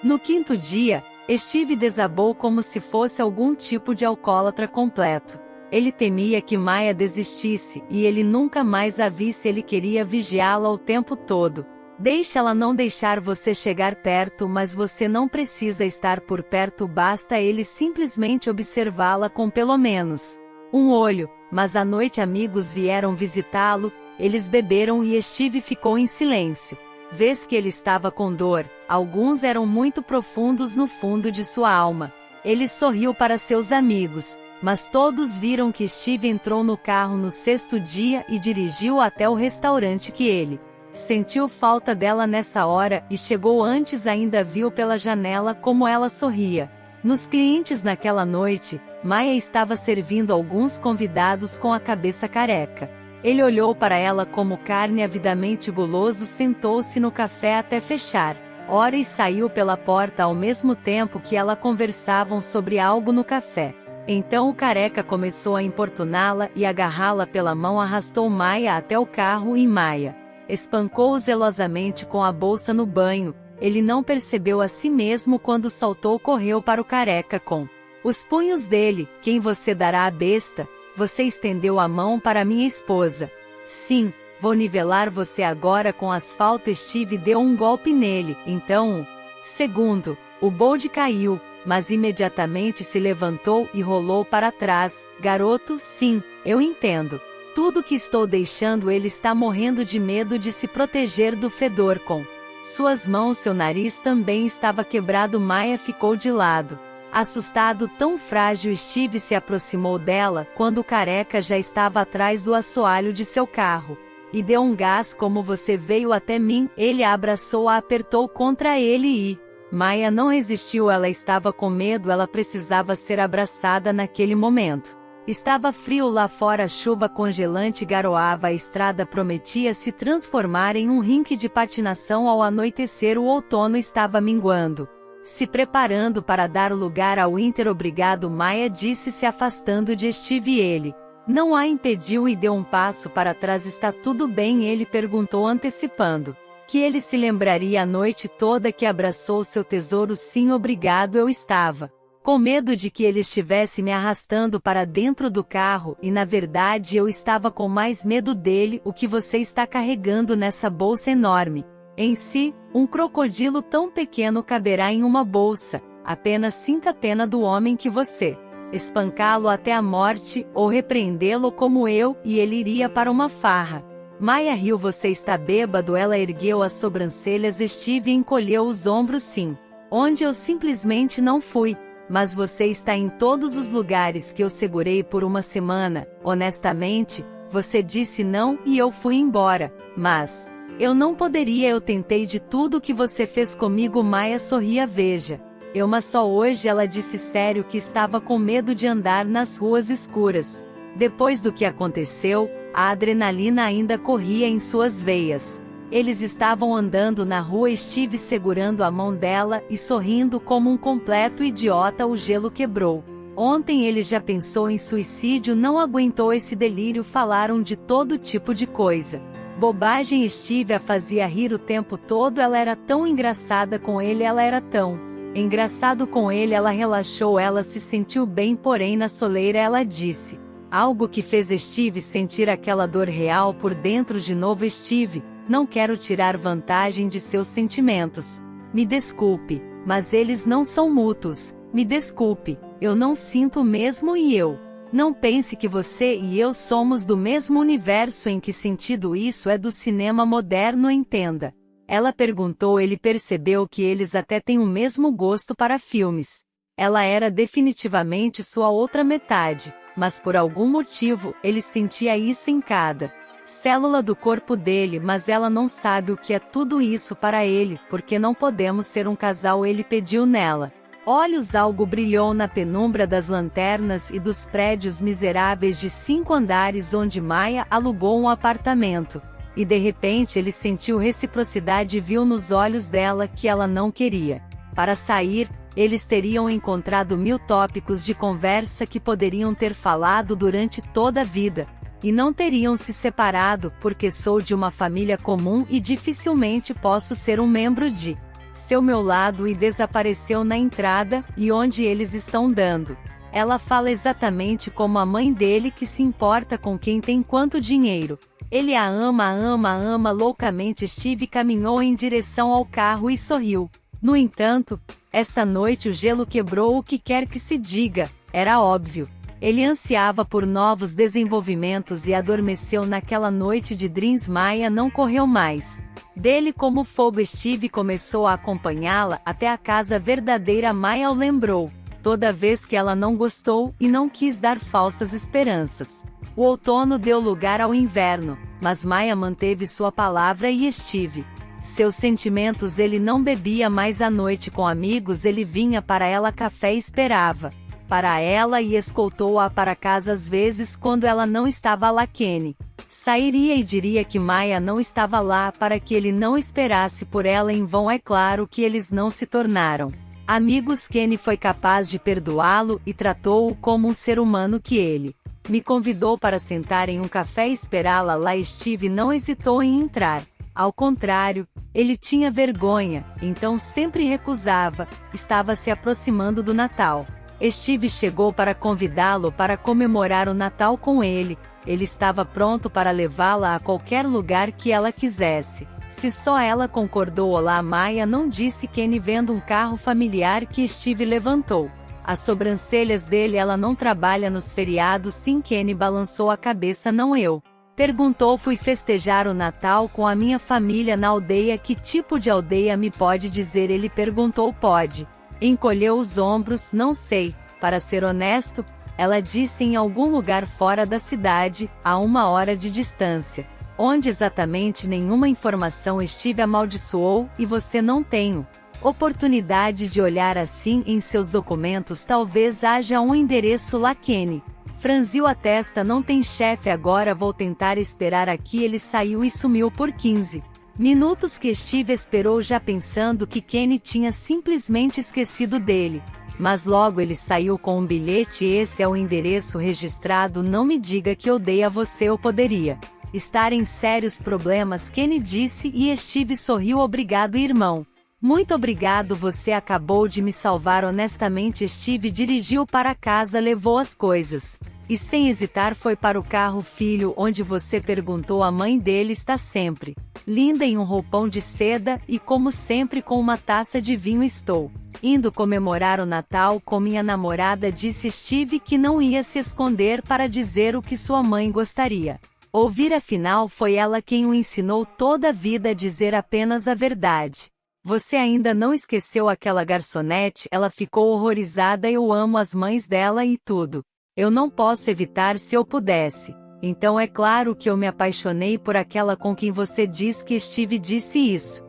No quinto dia, Steve desabou como se fosse algum tipo de alcoólatra completo. Ele temia que Maya desistisse e ele nunca mais a visse. Ele queria vigiá-la o tempo todo. Deixe ela não deixar você chegar perto, mas você não precisa estar por perto, basta ele simplesmente observá-la com pelo menos um olho. Mas à noite amigos vieram visitá-lo, eles beberam e Steve ficou em silêncio. Vês que ele estava com dor, alguns eram muito profundos no fundo de sua alma. Ele sorriu para seus amigos, mas todos viram que Steve entrou no carro no sexto dia e dirigiu até o restaurante que ele sentiu falta dela nessa hora e chegou antes. Ainda viu pela janela como ela sorria nos clientes naquela noite. Maya estava servindo alguns convidados com a cabeça careca. Ele olhou para ela como carne, avidamente guloso, sentou-se no café até fechar hora e saiu pela porta ao mesmo tempo que ela conversavam sobre algo no café. Então o careca começou a importuná-la e agarrá-la pela mão, arrastou Maya até o carro e Maya espancou-o zelosamente com a bolsa no banho. Ele não percebeu a si mesmo quando saltou, correu para o careca com os punhos dele. Quem você dará à besta? Você estendeu a mão para minha esposa. Sim, vou nivelar você agora com asfalto. Steve deu um golpe nele. Então, segundo, o bode caiu, mas imediatamente se levantou e rolou para trás. Garoto, sim, eu entendo tudo que estou deixando. Ele está morrendo de medo de se proteger do fedor com suas mãos. Seu nariz também estava quebrado. Maya ficou de lado, assustado, tão frágil. Steve se aproximou dela quando o careca já estava atrás do assoalho de seu carro e deu um gás. Como você veio até mim? Ele a abraçou, a apertou contra ele e Maya não resistiu. Ela estava com medo, ela precisava ser abraçada naquele momento. Estava frio lá fora, a chuva congelante garoava, a estrada prometia se transformar em um rink de patinação ao anoitecer. O outono estava minguando, se preparando para dar lugar ao winter. Obrigado, Maya disse, se afastando de Steve. Ele não a impediu e deu um passo para trás. Está tudo bem? Ele perguntou, antecipando que ele se lembraria a noite toda que abraçou seu tesouro. Sim, obrigado. Eu estava com medo de que ele estivesse me arrastando para dentro do carro, e na verdade eu estava com mais medo dele. O que você está carregando nessa bolsa enorme? Em si, um crocodilo tão pequeno caberá em uma bolsa. Apenas sinta pena do homem que você espancá-lo até a morte, ou repreendê-lo como eu, e ele iria para uma farra. Maya riu. Você está bêbado? Ela ergueu as sobrancelhas. Steve encolheu os ombros. Sim, onde eu simplesmente não fui. Mas você está em todos os lugares que eu segurei por uma semana. Honestamente, você disse não e eu fui embora. Mas eu não poderia. Eu tentei de tudo que você fez comigo. Maya sorria. Veja, mas só hoje. Ela disse sério que estava com medo de andar nas ruas escuras. Depois do que aconteceu, a adrenalina ainda corria em suas veias. Eles estavam andando na rua, Steve segurando a mão dela e sorrindo como um completo idiota. O gelo quebrou. Ontem ele já pensou em suicídio, não aguentou esse delírio. Falaram de todo tipo de coisa. Bobagem. Steve a fazia rir o tempo todo. Ela era tão engraçada com ele, ela era tão engraçado com ele. Ela relaxou, ela se sentiu bem, porém na soleira ela disse algo que fez Steve sentir aquela dor real por dentro de novo. Steve, não quero tirar vantagem de seus sentimentos. Me desculpe, mas eles não são mútuos. Me desculpe, eu não sinto mesmo e eu. Não pense que você e eu somos do mesmo universo. Em que sentido? Isso é do cinema moderno, entenda. Ela perguntou. Ele percebeu que eles até têm o mesmo gosto para filmes. Ela era definitivamente sua outra metade, mas por algum motivo, ele sentia isso em cada célula do corpo dele. Mas ela não sabe o que é tudo isso para ele, porque não podemos ser um casal. Ele pediu nela olhos. Algo brilhou na penumbra das lanternas e dos prédios miseráveis de 5 andares onde Maya alugou um apartamento. E de repente ele sentiu reciprocidade e viu nos olhos dela que ela não queria. Para sair, eles teriam encontrado 1000 tópicos de conversa que poderiam ter falado durante toda a vida. E não teriam se separado, porque sou de uma família comum e dificilmente posso ser um membro de seu meu lado. E desapareceu na entrada, e onde eles estão dando. Ela fala exatamente como a mãe dele, que se importa com quem tem quanto dinheiro. Ele a ama loucamente. Steve caminhou em direção ao carro e sorriu. No entanto, esta noite o gelo quebrou. O que quer que se diga, era óbvio. Ele ansiava por novos desenvolvimentos e adormeceu naquela noite de dreams. Maya não correu mais dele como fogo. Steve começou a acompanhá-la até a casa verdadeira. Maya o lembrou toda vez que ela não gostou e não quis dar falsas esperanças. O outono deu lugar ao inverno, mas Maya manteve sua palavra e Steve seus sentimentos. Ele não bebia mais à noite com amigos. Ele vinha para ela café, esperava para ela e escoltou-a para casa às vezes quando ela não estava lá. Kenny sairia e diria que Maya não estava lá para que ele não esperasse por ela em vão. É claro que eles não se tornaram amigos. Kenny foi capaz de perdoá-lo e tratou-o como um ser humano que ele me convidou para sentar em um café e esperá-la lá. Steve não hesitou em entrar. Ao contrário, ele tinha vergonha, então sempre recusava. Estava se aproximando do Natal. Steve chegou para convidá-lo para comemorar o Natal com ele. Ele estava pronto para levá-la a qualquer lugar que ela quisesse. Se só ela concordou. Olá, Maya não disse Kenny, vendo um carro familiar que Steve levantou as sobrancelhas dele. Ela não trabalha nos feriados? Sim. Kenny balançou a cabeça. Não, eu. Perguntou. Fui festejar o Natal com a minha família na aldeia. Que tipo de aldeia? Me pode dizer? Ele perguntou. Pode. Encolheu os ombros. Não sei, para ser honesto, ela disse. Em algum lugar fora da cidade, a 1 hora de distância. Onde exatamente? Nenhuma informação. Steve amaldiçoou. E você não tem oportunidade de olhar assim em seus documentos? Talvez haja um endereço lá. Kenny franziu a testa. Não tem chefe agora. Vou tentar esperar aqui. Ele saiu e sumiu por 15 minutos que Steve esperou, já pensando que Kenny tinha simplesmente esquecido dele. Mas logo ele saiu com um bilhete. Esse é o endereço registrado. Não me diga que odeia você. Eu poderia estar em sérios problemas, Kenny disse, e Steve sorriu. Obrigado, irmão. Muito obrigado, você acabou de me salvar. Honestamente. Steve dirigiu para casa, levou as coisas e sem hesitar foi para o carro. Filho, onde você? Perguntou. A mãe dele está sempre linda em um roupão de seda e como sempre com uma taça de vinho. Estou indo comemorar o Natal com minha namorada, disse Steve, que não ia se esconder para dizer o que sua mãe gostaria ouvir. Afinal, foi ela quem o ensinou toda a vida a dizer apenas a verdade. Você ainda não esqueceu aquela garçonete? Ela ficou horrorizada. Eu amo as mães dela e tudo. Eu não posso evitar. Se eu pudesse. Então é claro que eu me apaixonei por aquela com quem você diz que Steve disse isso.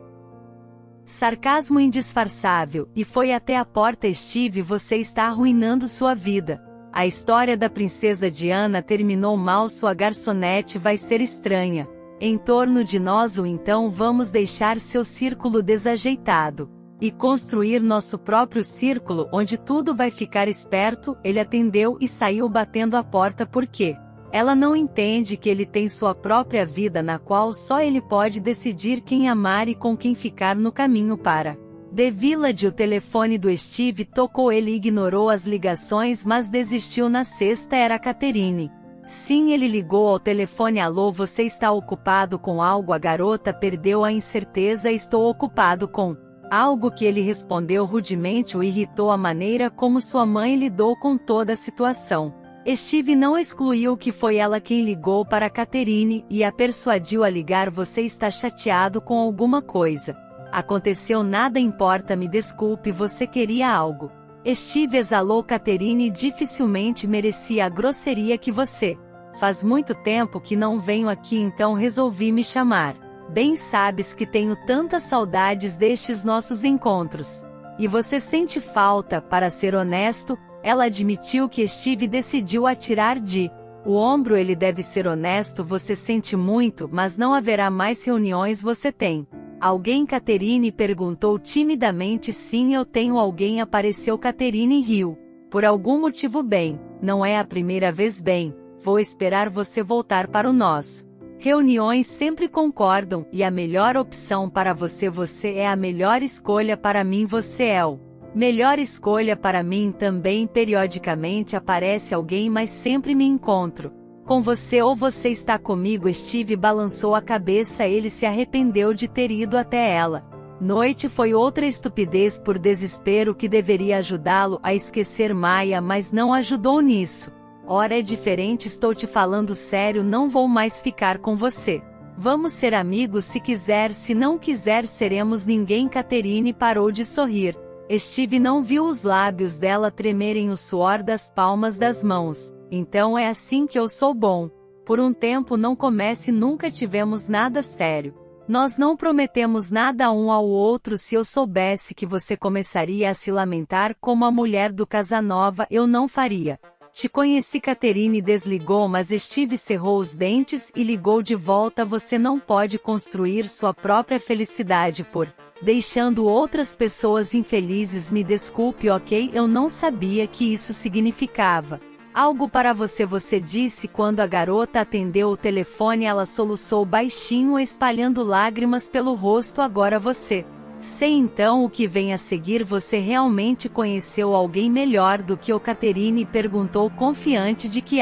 Sarcasmo indisfarçável, e foi até a porta. Steve, você está arruinando sua vida. A história da princesa Diana terminou mal. Sua garçonete vai ser estranha. Em torno de nós ou então vamos deixar seu círculo desajeitado e construir nosso próprio círculo onde tudo vai ficar esperto. Ele atendeu e saiu batendo a porta porque ela não entende que ele tem sua própria vida na qual só ele pode decidir quem amar e com quem ficar no caminho para The Village. O telefone do Steve tocou, ele ignorou as ligações mas desistiu. Na sexta era a Catherine. Sim, ele ligou ao telefone. Alô, você está ocupado com algo? A garota perdeu a incerteza. Estou ocupado com algo. Que ele respondeu rudemente. O irritou a maneira como sua mãe lidou com toda a situação. Steve não excluiu que foi ela quem ligou para Catherine e a persuadiu a ligar. Você está chateado com alguma coisa? Aconteceu nada, importa, me desculpe, você queria algo. Steve exalou. Catherine, dificilmente merecia a grosseria que você. Faz muito tempo que não venho aqui, então resolvi me chamar. Bem sabes que tenho tantas saudades destes nossos encontros. E você sente falta, para ser honesto? Ela admitiu que Steve decidiu atirar de o ombro. Ele deve ser honesto, você sente muito, mas não haverá mais reuniões. Você tem alguém? Catherine perguntou timidamente. Sim, eu tenho alguém, apareceu. Catherine riu. Por algum motivo? Bem, não é a primeira vez. Bem, vou esperar você voltar para o nosso reuniões. Sempre concordam, e a melhor opção para você. Você é a melhor escolha para mim. Você é o melhor escolha para mim também. Periodicamente aparece alguém, mas sempre me encontro com você ou você está comigo. Steve balançou a cabeça. Ele se arrependeu de ter ido até ela. Noite foi outra estupidez por desespero que deveria ajudá-lo a esquecer Maya, mas não ajudou nisso. Ora, é diferente, estou te falando sério, não vou mais ficar com você. Vamos ser amigos se quiser, se não quiser seremos ninguém. Catherine parou de sorrir. Steve não viu os lábios dela tremerem, o suor das palmas das mãos. Então é assim que eu sou bom. Por um tempo não comece, nunca tivemos nada sério. Nós não prometemos nada um ao outro. Se eu soubesse que você começaria a se lamentar como a mulher do Casanova, eu não faria. Te conheci. Catherine desligou, mas Steve cerrou os dentes e ligou de volta. Você não pode construir sua própria felicidade por deixando outras pessoas infelizes. Me desculpe, ok? Eu não sabia que isso significava algo para você. Você disse. Quando a garota atendeu o telefone, ela soluçou baixinho, espalhando lágrimas pelo rosto. Agora você sei então o que vem a seguir. Você realmente conheceu alguém melhor do que eu? Catherine perguntou, confiante de que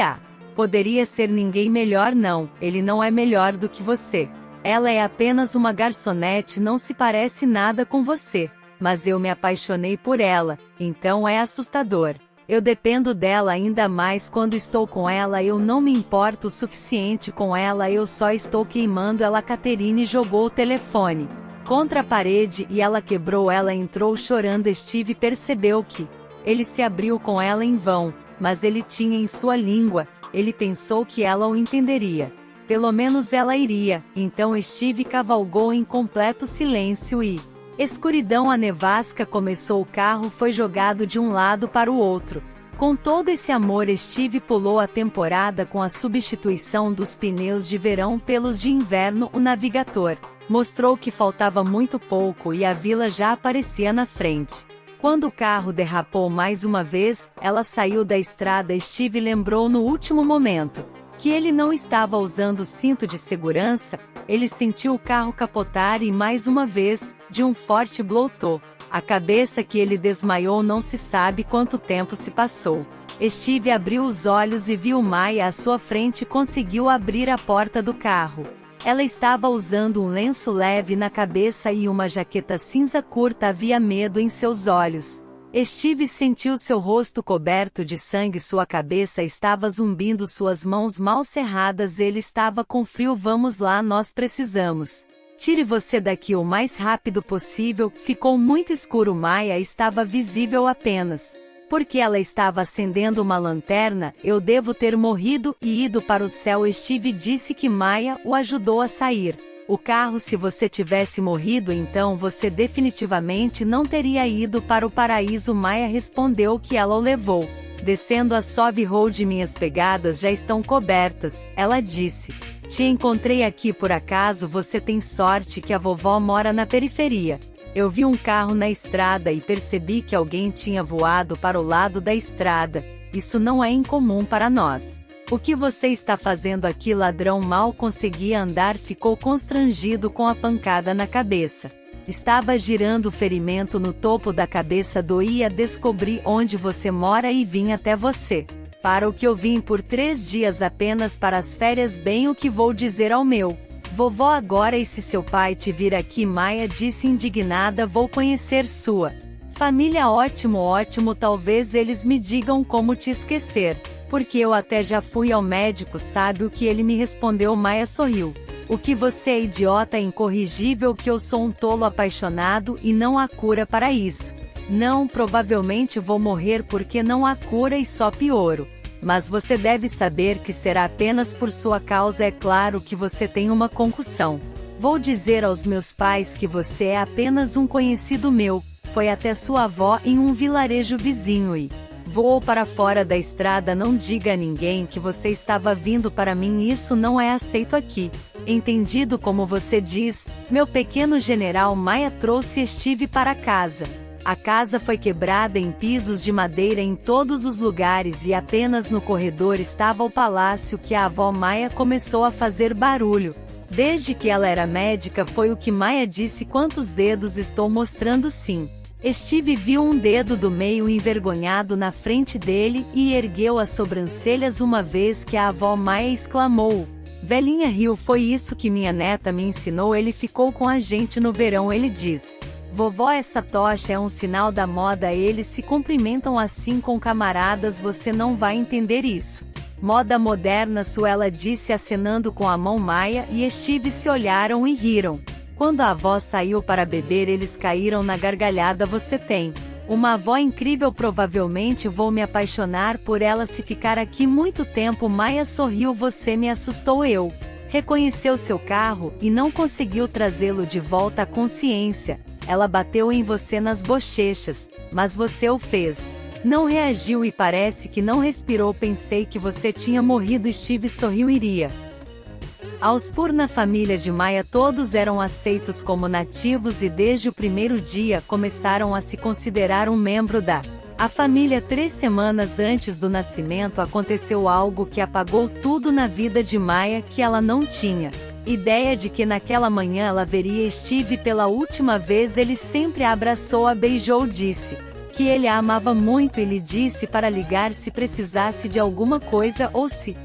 poderia ser ninguém melhor. Não, ele não é melhor do que você. Ela é apenas uma garçonete, não se parece nada com você. Mas eu me apaixonei por ela, então é assustador. Eu dependo dela ainda mais quando estou com ela. Eu não me importo o suficiente com ela, eu só estou queimando ela. Catherine jogou o telefone contra a parede e ela quebrou. Ela entrou chorando. Steve percebeu que ele se abriu com ela em vão, mas ele tinha em sua língua. Ele pensou que ela o entenderia. Pelo menos ela iria. Então Steve cavalgou em completo silêncio e escuridão. A nevasca começou. O carro foi jogado de um lado para o outro. Com todo esse amor, Steve pulou a temporada com a substituição dos pneus de verão pelos de inverno. O navegador mostrou que faltava muito pouco e a vila já aparecia na frente. Quando o carro derrapou mais uma vez, ela saiu da estrada. Steve lembrou no último momento que ele não estava usando o cinto de segurança. Ele sentiu o carro capotar e mais uma vez, de um forte blow-to. A cabeça que ele desmaiou. Não se sabe quanto tempo se passou. Steve abriu os olhos e viu Maya à sua frente. Conseguiu abrir a porta do carro. Ela estava usando um lenço leve na cabeça e uma jaqueta cinza curta. Havia medo em seus olhos. Steve sentiu seu rosto coberto de sangue. Sua cabeça estava zumbindo, suas mãos mal cerradas. Ele estava com frio. Vamos lá, nós precisamos. Tire você daqui o mais rápido possível. Ficou muito escuro. Maya estava visível apenas porque ela estava acendendo uma lanterna. Eu devo ter morrido e ido para o céu. Steve disse que Maya o ajudou a sair. O carro. Se você tivesse morrido, então você definitivamente não teria ido para o paraíso. Maya respondeu que ela o levou. Descendo a Sove Road. Minhas pegadas já estão cobertas, ela disse. Te encontrei aqui por acaso, você tem sorte que a vovó mora na periferia. Eu vi um carro na estrada e percebi que alguém tinha voado para o lado da estrada. Isso não é incomum para nós. O que você está fazendo aqui? Ladrão mal conseguia andar, ficou constrangido com a pancada na cabeça. Estava girando, o ferimento no topo da cabeça doía. Descobri onde você mora e vim até você. Para o que eu vim por 3 dias apenas para as férias. Bem, o que vou dizer ao meu vovó agora? E se seu pai te vir aqui? Maia disse indignada. Vou conhecer sua família. Ótimo, ótimo, talvez eles me digam como te esquecer, porque eu até já fui ao médico. Sabe o que ele me respondeu? Maia sorriu. O que? Você é idiota, incorrigível, que eu sou um tolo apaixonado e não há cura para isso. Não, provavelmente vou morrer porque não há cura e só pioro. Mas você deve saber que será apenas por sua causa. É claro que você tem uma concussão. Vou dizer aos meus pais que você é apenas um conhecido meu. Foi até sua avó em um vilarejo vizinho e voou para fora da estrada. Não diga a ninguém que você estava vindo para mim. Isso não é aceito aqui. Entendido? Como você diz, meu pequeno general. Maia trouxe Steve para casa. A casa foi quebrada em pisos de madeira em todos os lugares e apenas no corredor estava o palácio. Que a avó Maia começou a fazer barulho. Desde que ela era médica, foi o que Maia disse. Quantos dedos estou mostrando? Sim. Steve viu um dedo do meio envergonhado na frente dele e ergueu as sobrancelhas uma vez que a avó Maia exclamou. Velhinha riu. Foi isso que minha neta me ensinou. Ele ficou com a gente no verão. Ele diz: vovó, essa tocha é um sinal da moda. Eles se cumprimentam assim com camaradas. Você não vai entender isso. Moda moderna, Suela disse acenando com a mão. Maia e Steve se olharam e riram. Quando a avó saiu para beber, eles caíram na gargalhada. Você tem uma avó incrível. Provavelmente vou me apaixonar por ela se ficar aqui muito tempo. Maia sorriu. Você me assustou. Eu reconheceu seu carro e não conseguiu trazê-lo de volta à consciência. Ela bateu em você nas bochechas, mas você o fez. Não reagiu e parece que não respirou. Pensei que você tinha morrido. Steve sorriu. Iria aos por na família de Maia. Todos eram aceitos como nativos e desde o primeiro dia começaram a se considerar um membro da família. 3 semanas antes do nascimento aconteceu algo que apagou tudo na vida de Maia, que ela não tinha ideia de que naquela manhã ela veria Steve pela última vez. Ele sempre a abraçou, a beijou, disse que ele a amava muito e lhe disse para ligar se precisasse de alguma coisa ou se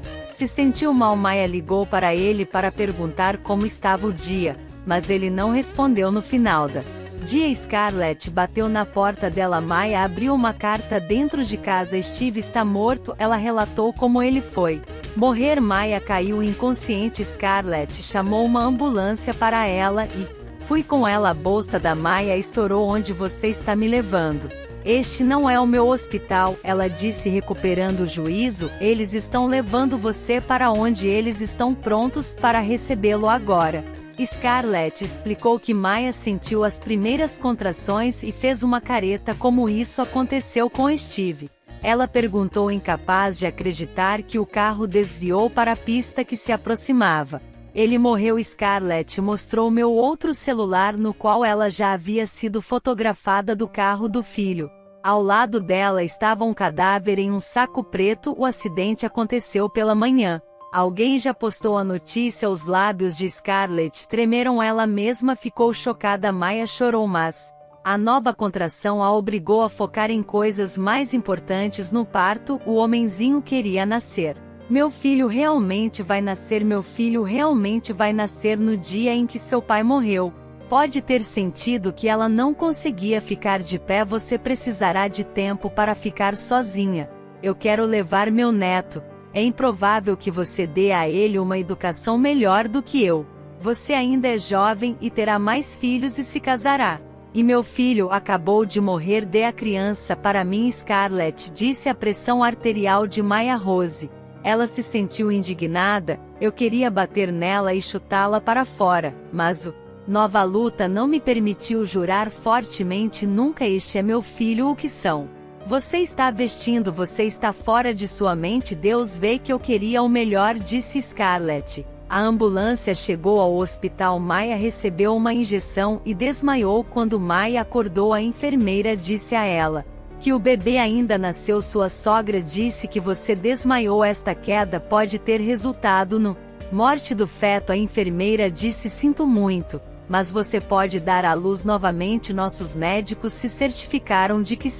sentiu mal. Maia ligou para ele para perguntar como estava o dia, mas ele não respondeu. No final da dia, Scarlett bateu na porta dela. Maia abriu uma carta dentro de casa. Steve está morto. Ela relatou como ele foi morrer. Maia caiu inconsciente. Scarlett chamou uma ambulância para ela e fui com ela. A bolsa da Maia estourou. Onde você está me levando? Este não é o meu hospital, ela disse, recuperando o juízo. Eles estão levando você para onde eles estão prontos para recebê-lo agora. Scarlett explicou que Maia sentiu as primeiras contrações e fez uma careta. Como isso aconteceu com Steve? Ela perguntou, incapaz de acreditar que o carro desviou para a pista que se aproximava. Ele morreu. Scarlett mostrou meu outro celular no qual ela já havia sido fotografada do carro do filho. Ao lado dela estava um cadáver em um saco preto. O acidente aconteceu pela manhã. Alguém já postou a notícia. Os lábios de Scarlett tremeram. Ela mesma ficou chocada. Maia chorou, mas a nova contração a obrigou a focar em coisas mais importantes. No parto, o homenzinho queria nascer. Meu filho realmente vai nascer. Meu filho realmente vai nascer. No dia em que seu pai morreu, pode ter sentido que ela não conseguia ficar de pé. Você precisará de tempo para ficar sozinha. Eu quero levar meu neto. É improvável que você dê a ele uma educação melhor do que eu. Você ainda é jovem e terá mais filhos e se casará. E meu filho acabou de morrer. Dê a criança para mim. Scarlett disse. A pressão arterial de Maia Rose. Ela se sentiu indignada. Eu queria bater nela e chutá-la para fora, mas o nova luta não me permitiu jurar fortemente. Nunca. Este é meu filho. O que são? Você está vestindo. Você está fora de sua mente. Deus vê que eu queria o melhor, disse Scarlett. A ambulância chegou ao hospital. Maia recebeu uma injeção e desmaiou. Quando Maia acordou, a enfermeira disse a ela que o bebê ainda nasceu. Sua sogra disse que você desmaiou. Esta queda pode ter resultado no morte do feto. A enfermeira disse: sinto muito, mas você pode dar à luz novamente. Nossos médicos se certificaram de que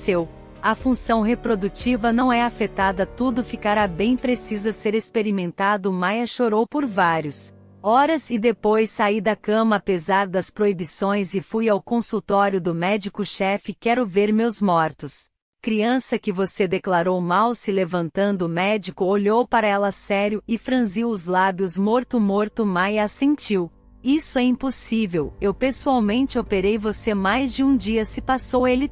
a função reprodutiva não é afetada. Tudo ficará bem. Precisa ser experimentado. Maia chorou por várias horas e depois saí da cama apesar das proibições e fui ao consultório do médico-chefe. Quero ver meus mortos. Criança que você declarou. Mal se levantando, o médico olhou para ela sério e franziu os lábios. Morto. Maia assentiu. Isso é impossível. Eu pessoalmente operei você. Mais de um dia se passou. Ele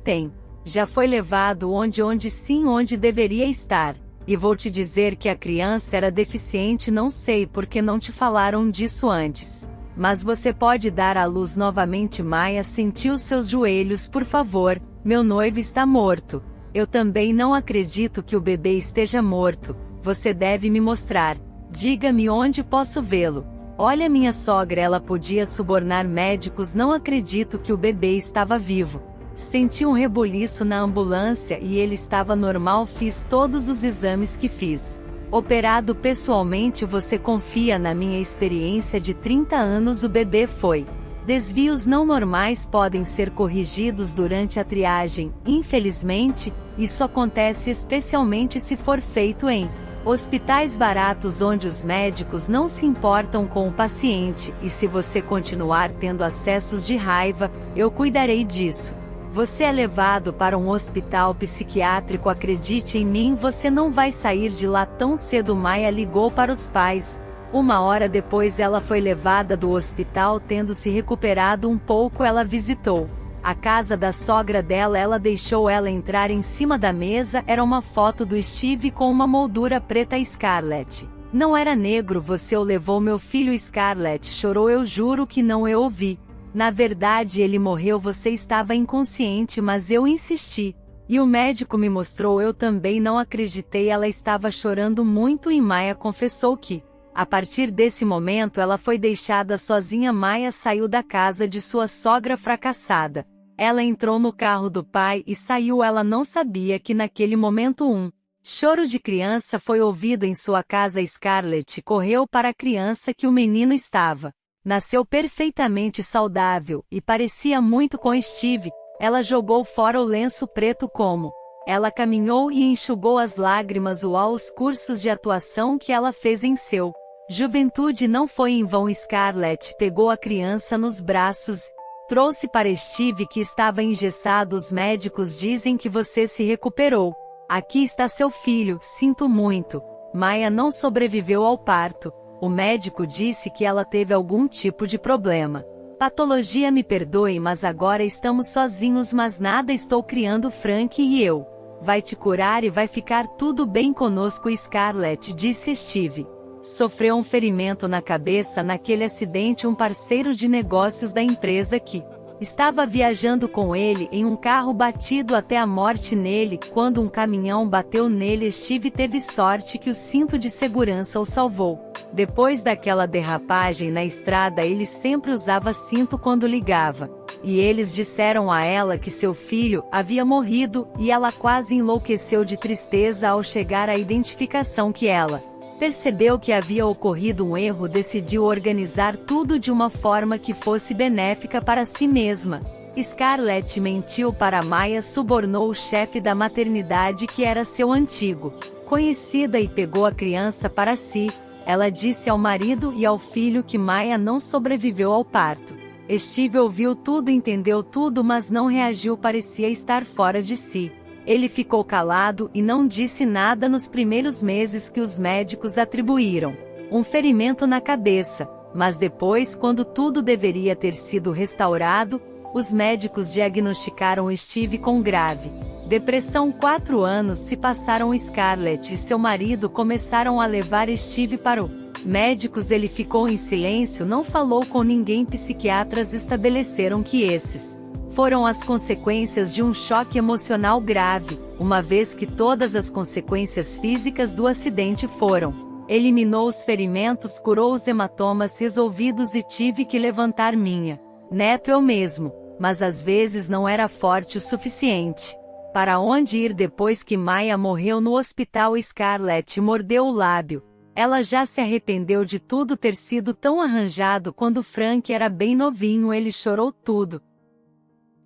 já foi levado onde deveria estar. E vou te dizer que a criança era deficiente. Não sei por que não te falaram disso antes. Mas você pode dar à luz novamente. Maia sentiu seus joelhos. Por favor, meu noivo está morto. Eu também não acredito que o bebê esteja morto. Você deve me mostrar. Diga-me onde posso vê-lo. Olha minha sogra, ela podia subornar médicos. Não acredito que o bebê estava vivo. Senti um rebuliço na ambulância e ele estava normal. Fiz todos os exames que fiz. Operado pessoalmente. Você confia na minha experiência de 30 anos? O bebê foi. Desvios não normais podem ser corrigidos durante a triagem. Infelizmente, isso acontece especialmente se for feito em hospitais baratos onde os médicos não se importam com o paciente. E se você continuar tendo acessos de raiva, eu cuidarei disso. Você é levado para um hospital psiquiátrico. Acredite em mim, você não vai sair de lá tão cedo. Maia ligou para os pais. 1 hora depois ela foi levada do hospital. Tendo se recuperado um pouco, ela visitou a casa da sogra dela. Ela deixou ela entrar. Em cima da mesa era uma foto do Steve com uma moldura preta. Scarlett não era negro. Você o levou. Meu filho. Scarlett chorou. Eu juro que não. Eu ouvi. Na verdade ele morreu. Você estava inconsciente, mas eu insisti. E o médico me mostrou. Eu também não acreditei. Ela estava chorando muito e Maia confessou que, a partir desse momento, ela foi deixada sozinha. Maia saiu da casa de sua sogra fracassada. Ela entrou no carro do pai e saiu. Ela não sabia que naquele momento um choro de criança foi ouvido em sua casa. Scarlett correu para a criança que o menino estava. Nasceu perfeitamente saudável, e parecia muito com Steve. Ela jogou fora o lenço preto. Como ela caminhou e enxugou as lágrimas. Os cursos de atuação que ela fez em seu juventude não foi em vão. Scarlett pegou a criança nos braços, trouxe para Steve, que estava engessado. Os médicos dizem que você se recuperou. Aqui está seu filho. Sinto muito. Maia não sobreviveu ao parto. O médico disse que ela teve algum tipo de problema. Patologia. Me perdoe, mas agora estamos sozinhos. Mas nada, estou criando Frank e eu. Vai te curar e vai ficar tudo bem conosco. Scarlett, disse Steve. Sofreu um ferimento na cabeça naquele acidente. Um parceiro de negócios da empresa que estava viajando com ele em um carro batido até a morte nele. Quando um caminhão bateu nele, Steve teve sorte que o cinto de segurança o salvou. Depois daquela derrapagem na estrada, ele sempre usava cinto quando ligava. E eles disseram a ela que seu filho havia morrido, e ela quase enlouqueceu de tristeza ao chegar à identificação que ela percebeu que havia ocorrido um erro. Decidiu organizar tudo de uma forma que fosse benéfica para si mesma. Scarlett mentiu para Maia, subornou o chefe da maternidade, que era seu antigo conhecida, e pegou a criança para si. Ela disse ao marido e ao filho que Maia não sobreviveu ao parto. Steve ouviu tudo, entendeu tudo, mas não reagiu. Parecia estar fora de si. Ele ficou calado e não disse nada nos primeiros meses, que os médicos atribuíram um ferimento na cabeça. Mas depois, quando tudo deveria ter sido restaurado, os médicos diagnosticaram Steve com grave depressão. 4 anos se passaram. Scarlett e seu marido começaram a levar Steve para o médicos. Ele ficou em silêncio, não falou com ninguém. Psiquiatras estabeleceram que esses foram as consequências de um choque emocional grave, uma vez que todas as consequências físicas do acidente foram Eliminou os ferimentos, curou os hematomas resolvidos e tive que levantar minha neto eu mesmo, mas às vezes não era forte o suficiente. Para onde ir depois que Maya morreu no hospital? Scarlett mordeu o lábio. Ela já se arrependeu de tudo ter sido tão arranjado quando Frank era bem novinho. Ele chorou tudo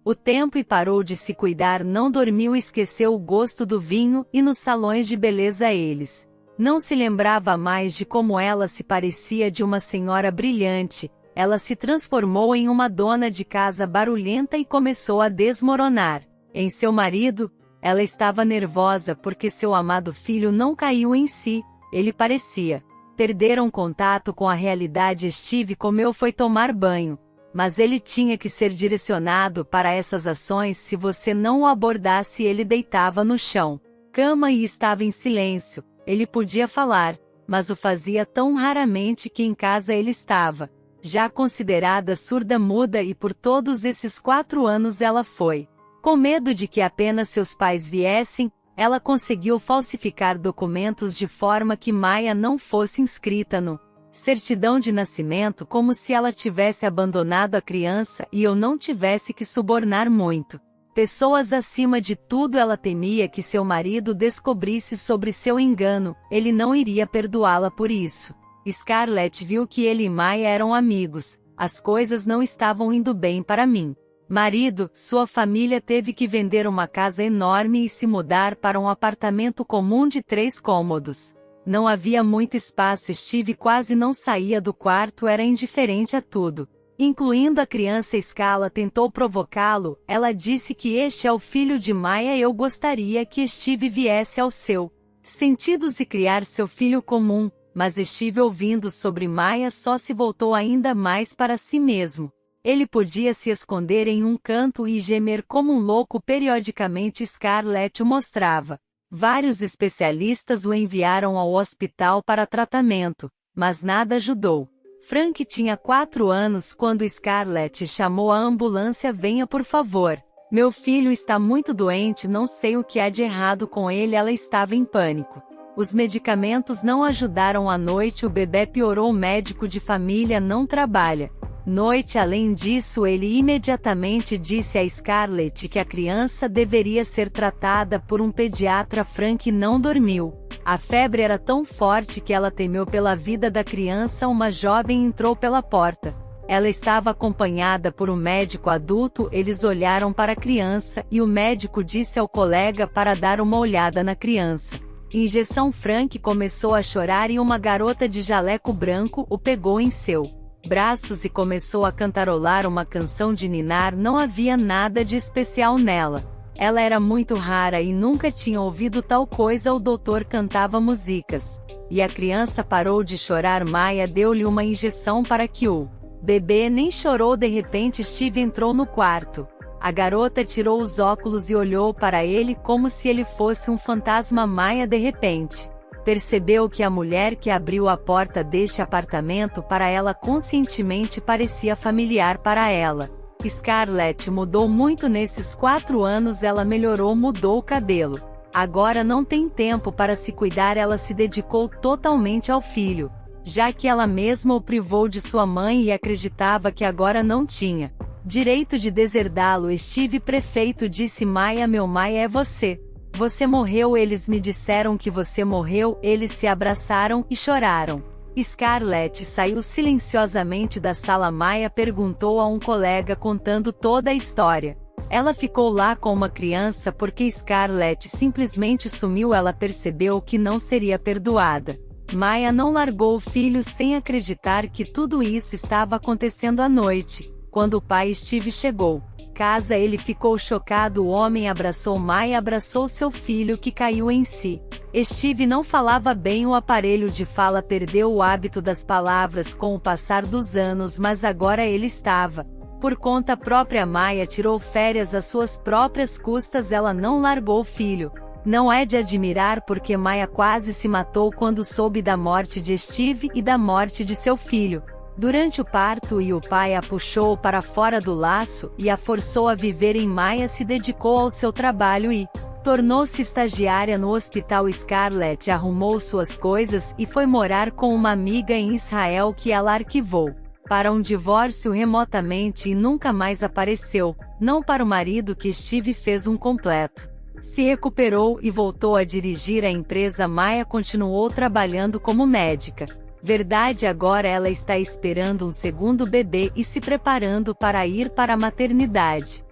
o tempo e parou de se cuidar, não dormiu, esqueceu o gosto do vinho, e nos salões de beleza eles não se lembrava mais de como ela se parecia de uma senhora brilhante. Ela se transformou em uma dona de casa barulhenta e começou a desmoronar. Em seu marido, ela estava nervosa porque seu amado filho não caiu em si. Ele parecia perder um contato com a realidade. Steve comeu, foi tomar banho. Mas ele tinha que ser direcionado para essas ações. Se você não o abordasse, ele deitava no chão, cama e estava em silêncio. Ele podia falar, mas o fazia tão raramente que em casa ele estava já considerada surda-muda, e por todos esses 4 anos ela foi com medo de que apenas seus pais viessem. Ela conseguiu falsificar documentos de forma que Maya não fosse inscrita no certidão de nascimento, como se ela tivesse abandonado a criança e eu não tivesse que subornar muito pessoas. Acima de tudo, ela temia que seu marido descobrisse sobre seu engano. Ele não iria perdoá-la por isso. Scarlett viu que ele e Maya eram amigos. As coisas não estavam indo bem para mim. Marido, sua família teve que vender uma casa enorme e se mudar para um apartamento comum de 3 cômodos. Não havia muito espaço. Steve quase não saía do quarto, era indiferente a tudo, incluindo a criança. Scala tentou provocá-lo. Ela disse que este é o filho de Maya. Eu gostaria que Steve viesse ao seu sentidos e criar seu filho comum. Mas Steve, ouvindo sobre Maya, só se voltou ainda mais para si mesmo. Ele podia se esconder em um canto e gemer como um louco. Periodicamente Scarlett o mostrava. Vários especialistas o enviaram ao hospital para tratamento, mas nada ajudou. Frank tinha 4 anos quando Scarlett chamou a ambulância. Venha, por favor. Meu filho está muito doente, não sei o que há de errado com ele. Ela estava em pânico. Os medicamentos não ajudaram à noite, o bebê piorou. O médico de família não trabalha noite. Além disso, ele imediatamente disse a Scarlett que a criança deveria ser tratada por um pediatra. Frank não dormiu. A febre era tão forte que ela temeu pela vida da criança. Uma jovem entrou pela porta. Ela estava acompanhada por um médico adulto. Eles olharam para a criança e o médico disse ao colega para dar uma olhada na criança. Injeção. Frank começou a chorar e uma garota de jaleco branco o pegou em seu braços e começou a cantarolar uma canção de ninar. Não havia nada de especial nela. Ela era muito rara e nunca tinha ouvido tal coisa. O doutor cantava músicas e a criança parou de chorar. Maya deu-lhe uma injeção para que o bebê nem chorou. De repente Steve entrou no quarto. A garota tirou os óculos e olhou para ele como se ele fosse um fantasma. Maya de repente percebeu que a mulher que abriu a porta deste apartamento para ela conscientemente parecia familiar para ela. Scarlett mudou muito nesses 4 anos. Ela melhorou, mudou o cabelo. Agora não tem tempo para se cuidar. Ela se dedicou totalmente ao filho, já que ela mesma o privou de sua mãe e acreditava que agora não tinha direito de deserdá-lo. Steve, prefeito, disse Maya. Meu Maya, é você. Você morreu. Eles me disseram que você morreu. Eles se abraçaram e choraram. Scarlett saiu silenciosamente da sala. Maya perguntou a um colega, contando toda a história. Ela ficou lá com uma criança porque Scarlett simplesmente sumiu. Ela percebeu que não seria perdoada. Maya não largou o filho sem acreditar que tudo isso estava acontecendo à noite. Quando o pai Steve chegou casa, ele ficou chocado. O homem abraçou Maya, abraçou seu filho que caiu em si. Steve não falava bem. O aparelho de fala perdeu o hábito das palavras com o passar dos anos, mas agora ele estava por conta própria. Maya tirou férias às suas próprias custas. Ela não largou o filho. Não é de admirar porque Maya quase se matou quando soube da morte de Steve e da morte de seu filho durante o parto, e o pai a puxou para fora do laço e a forçou a viver em Maya. Se dedicou ao seu trabalho e Tornou-se estagiária no Hospital Scarlett, arrumou suas coisas e foi morar com uma amiga em Israel que ela arquivou para um divórcio remotamente e nunca mais apareceu, não para o marido que Steve fez um completo. Se recuperou e voltou a dirigir a empresa. Maya continuou trabalhando como médica. Verdade, agora ela está esperando um segundo bebê e se preparando para ir para a maternidade.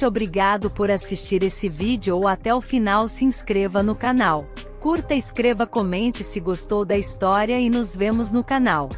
Obrigado por assistir esse vídeo ou até o final. Se inscreva no canal. Curta, escreva, comente se gostou da história e nos vemos no canal.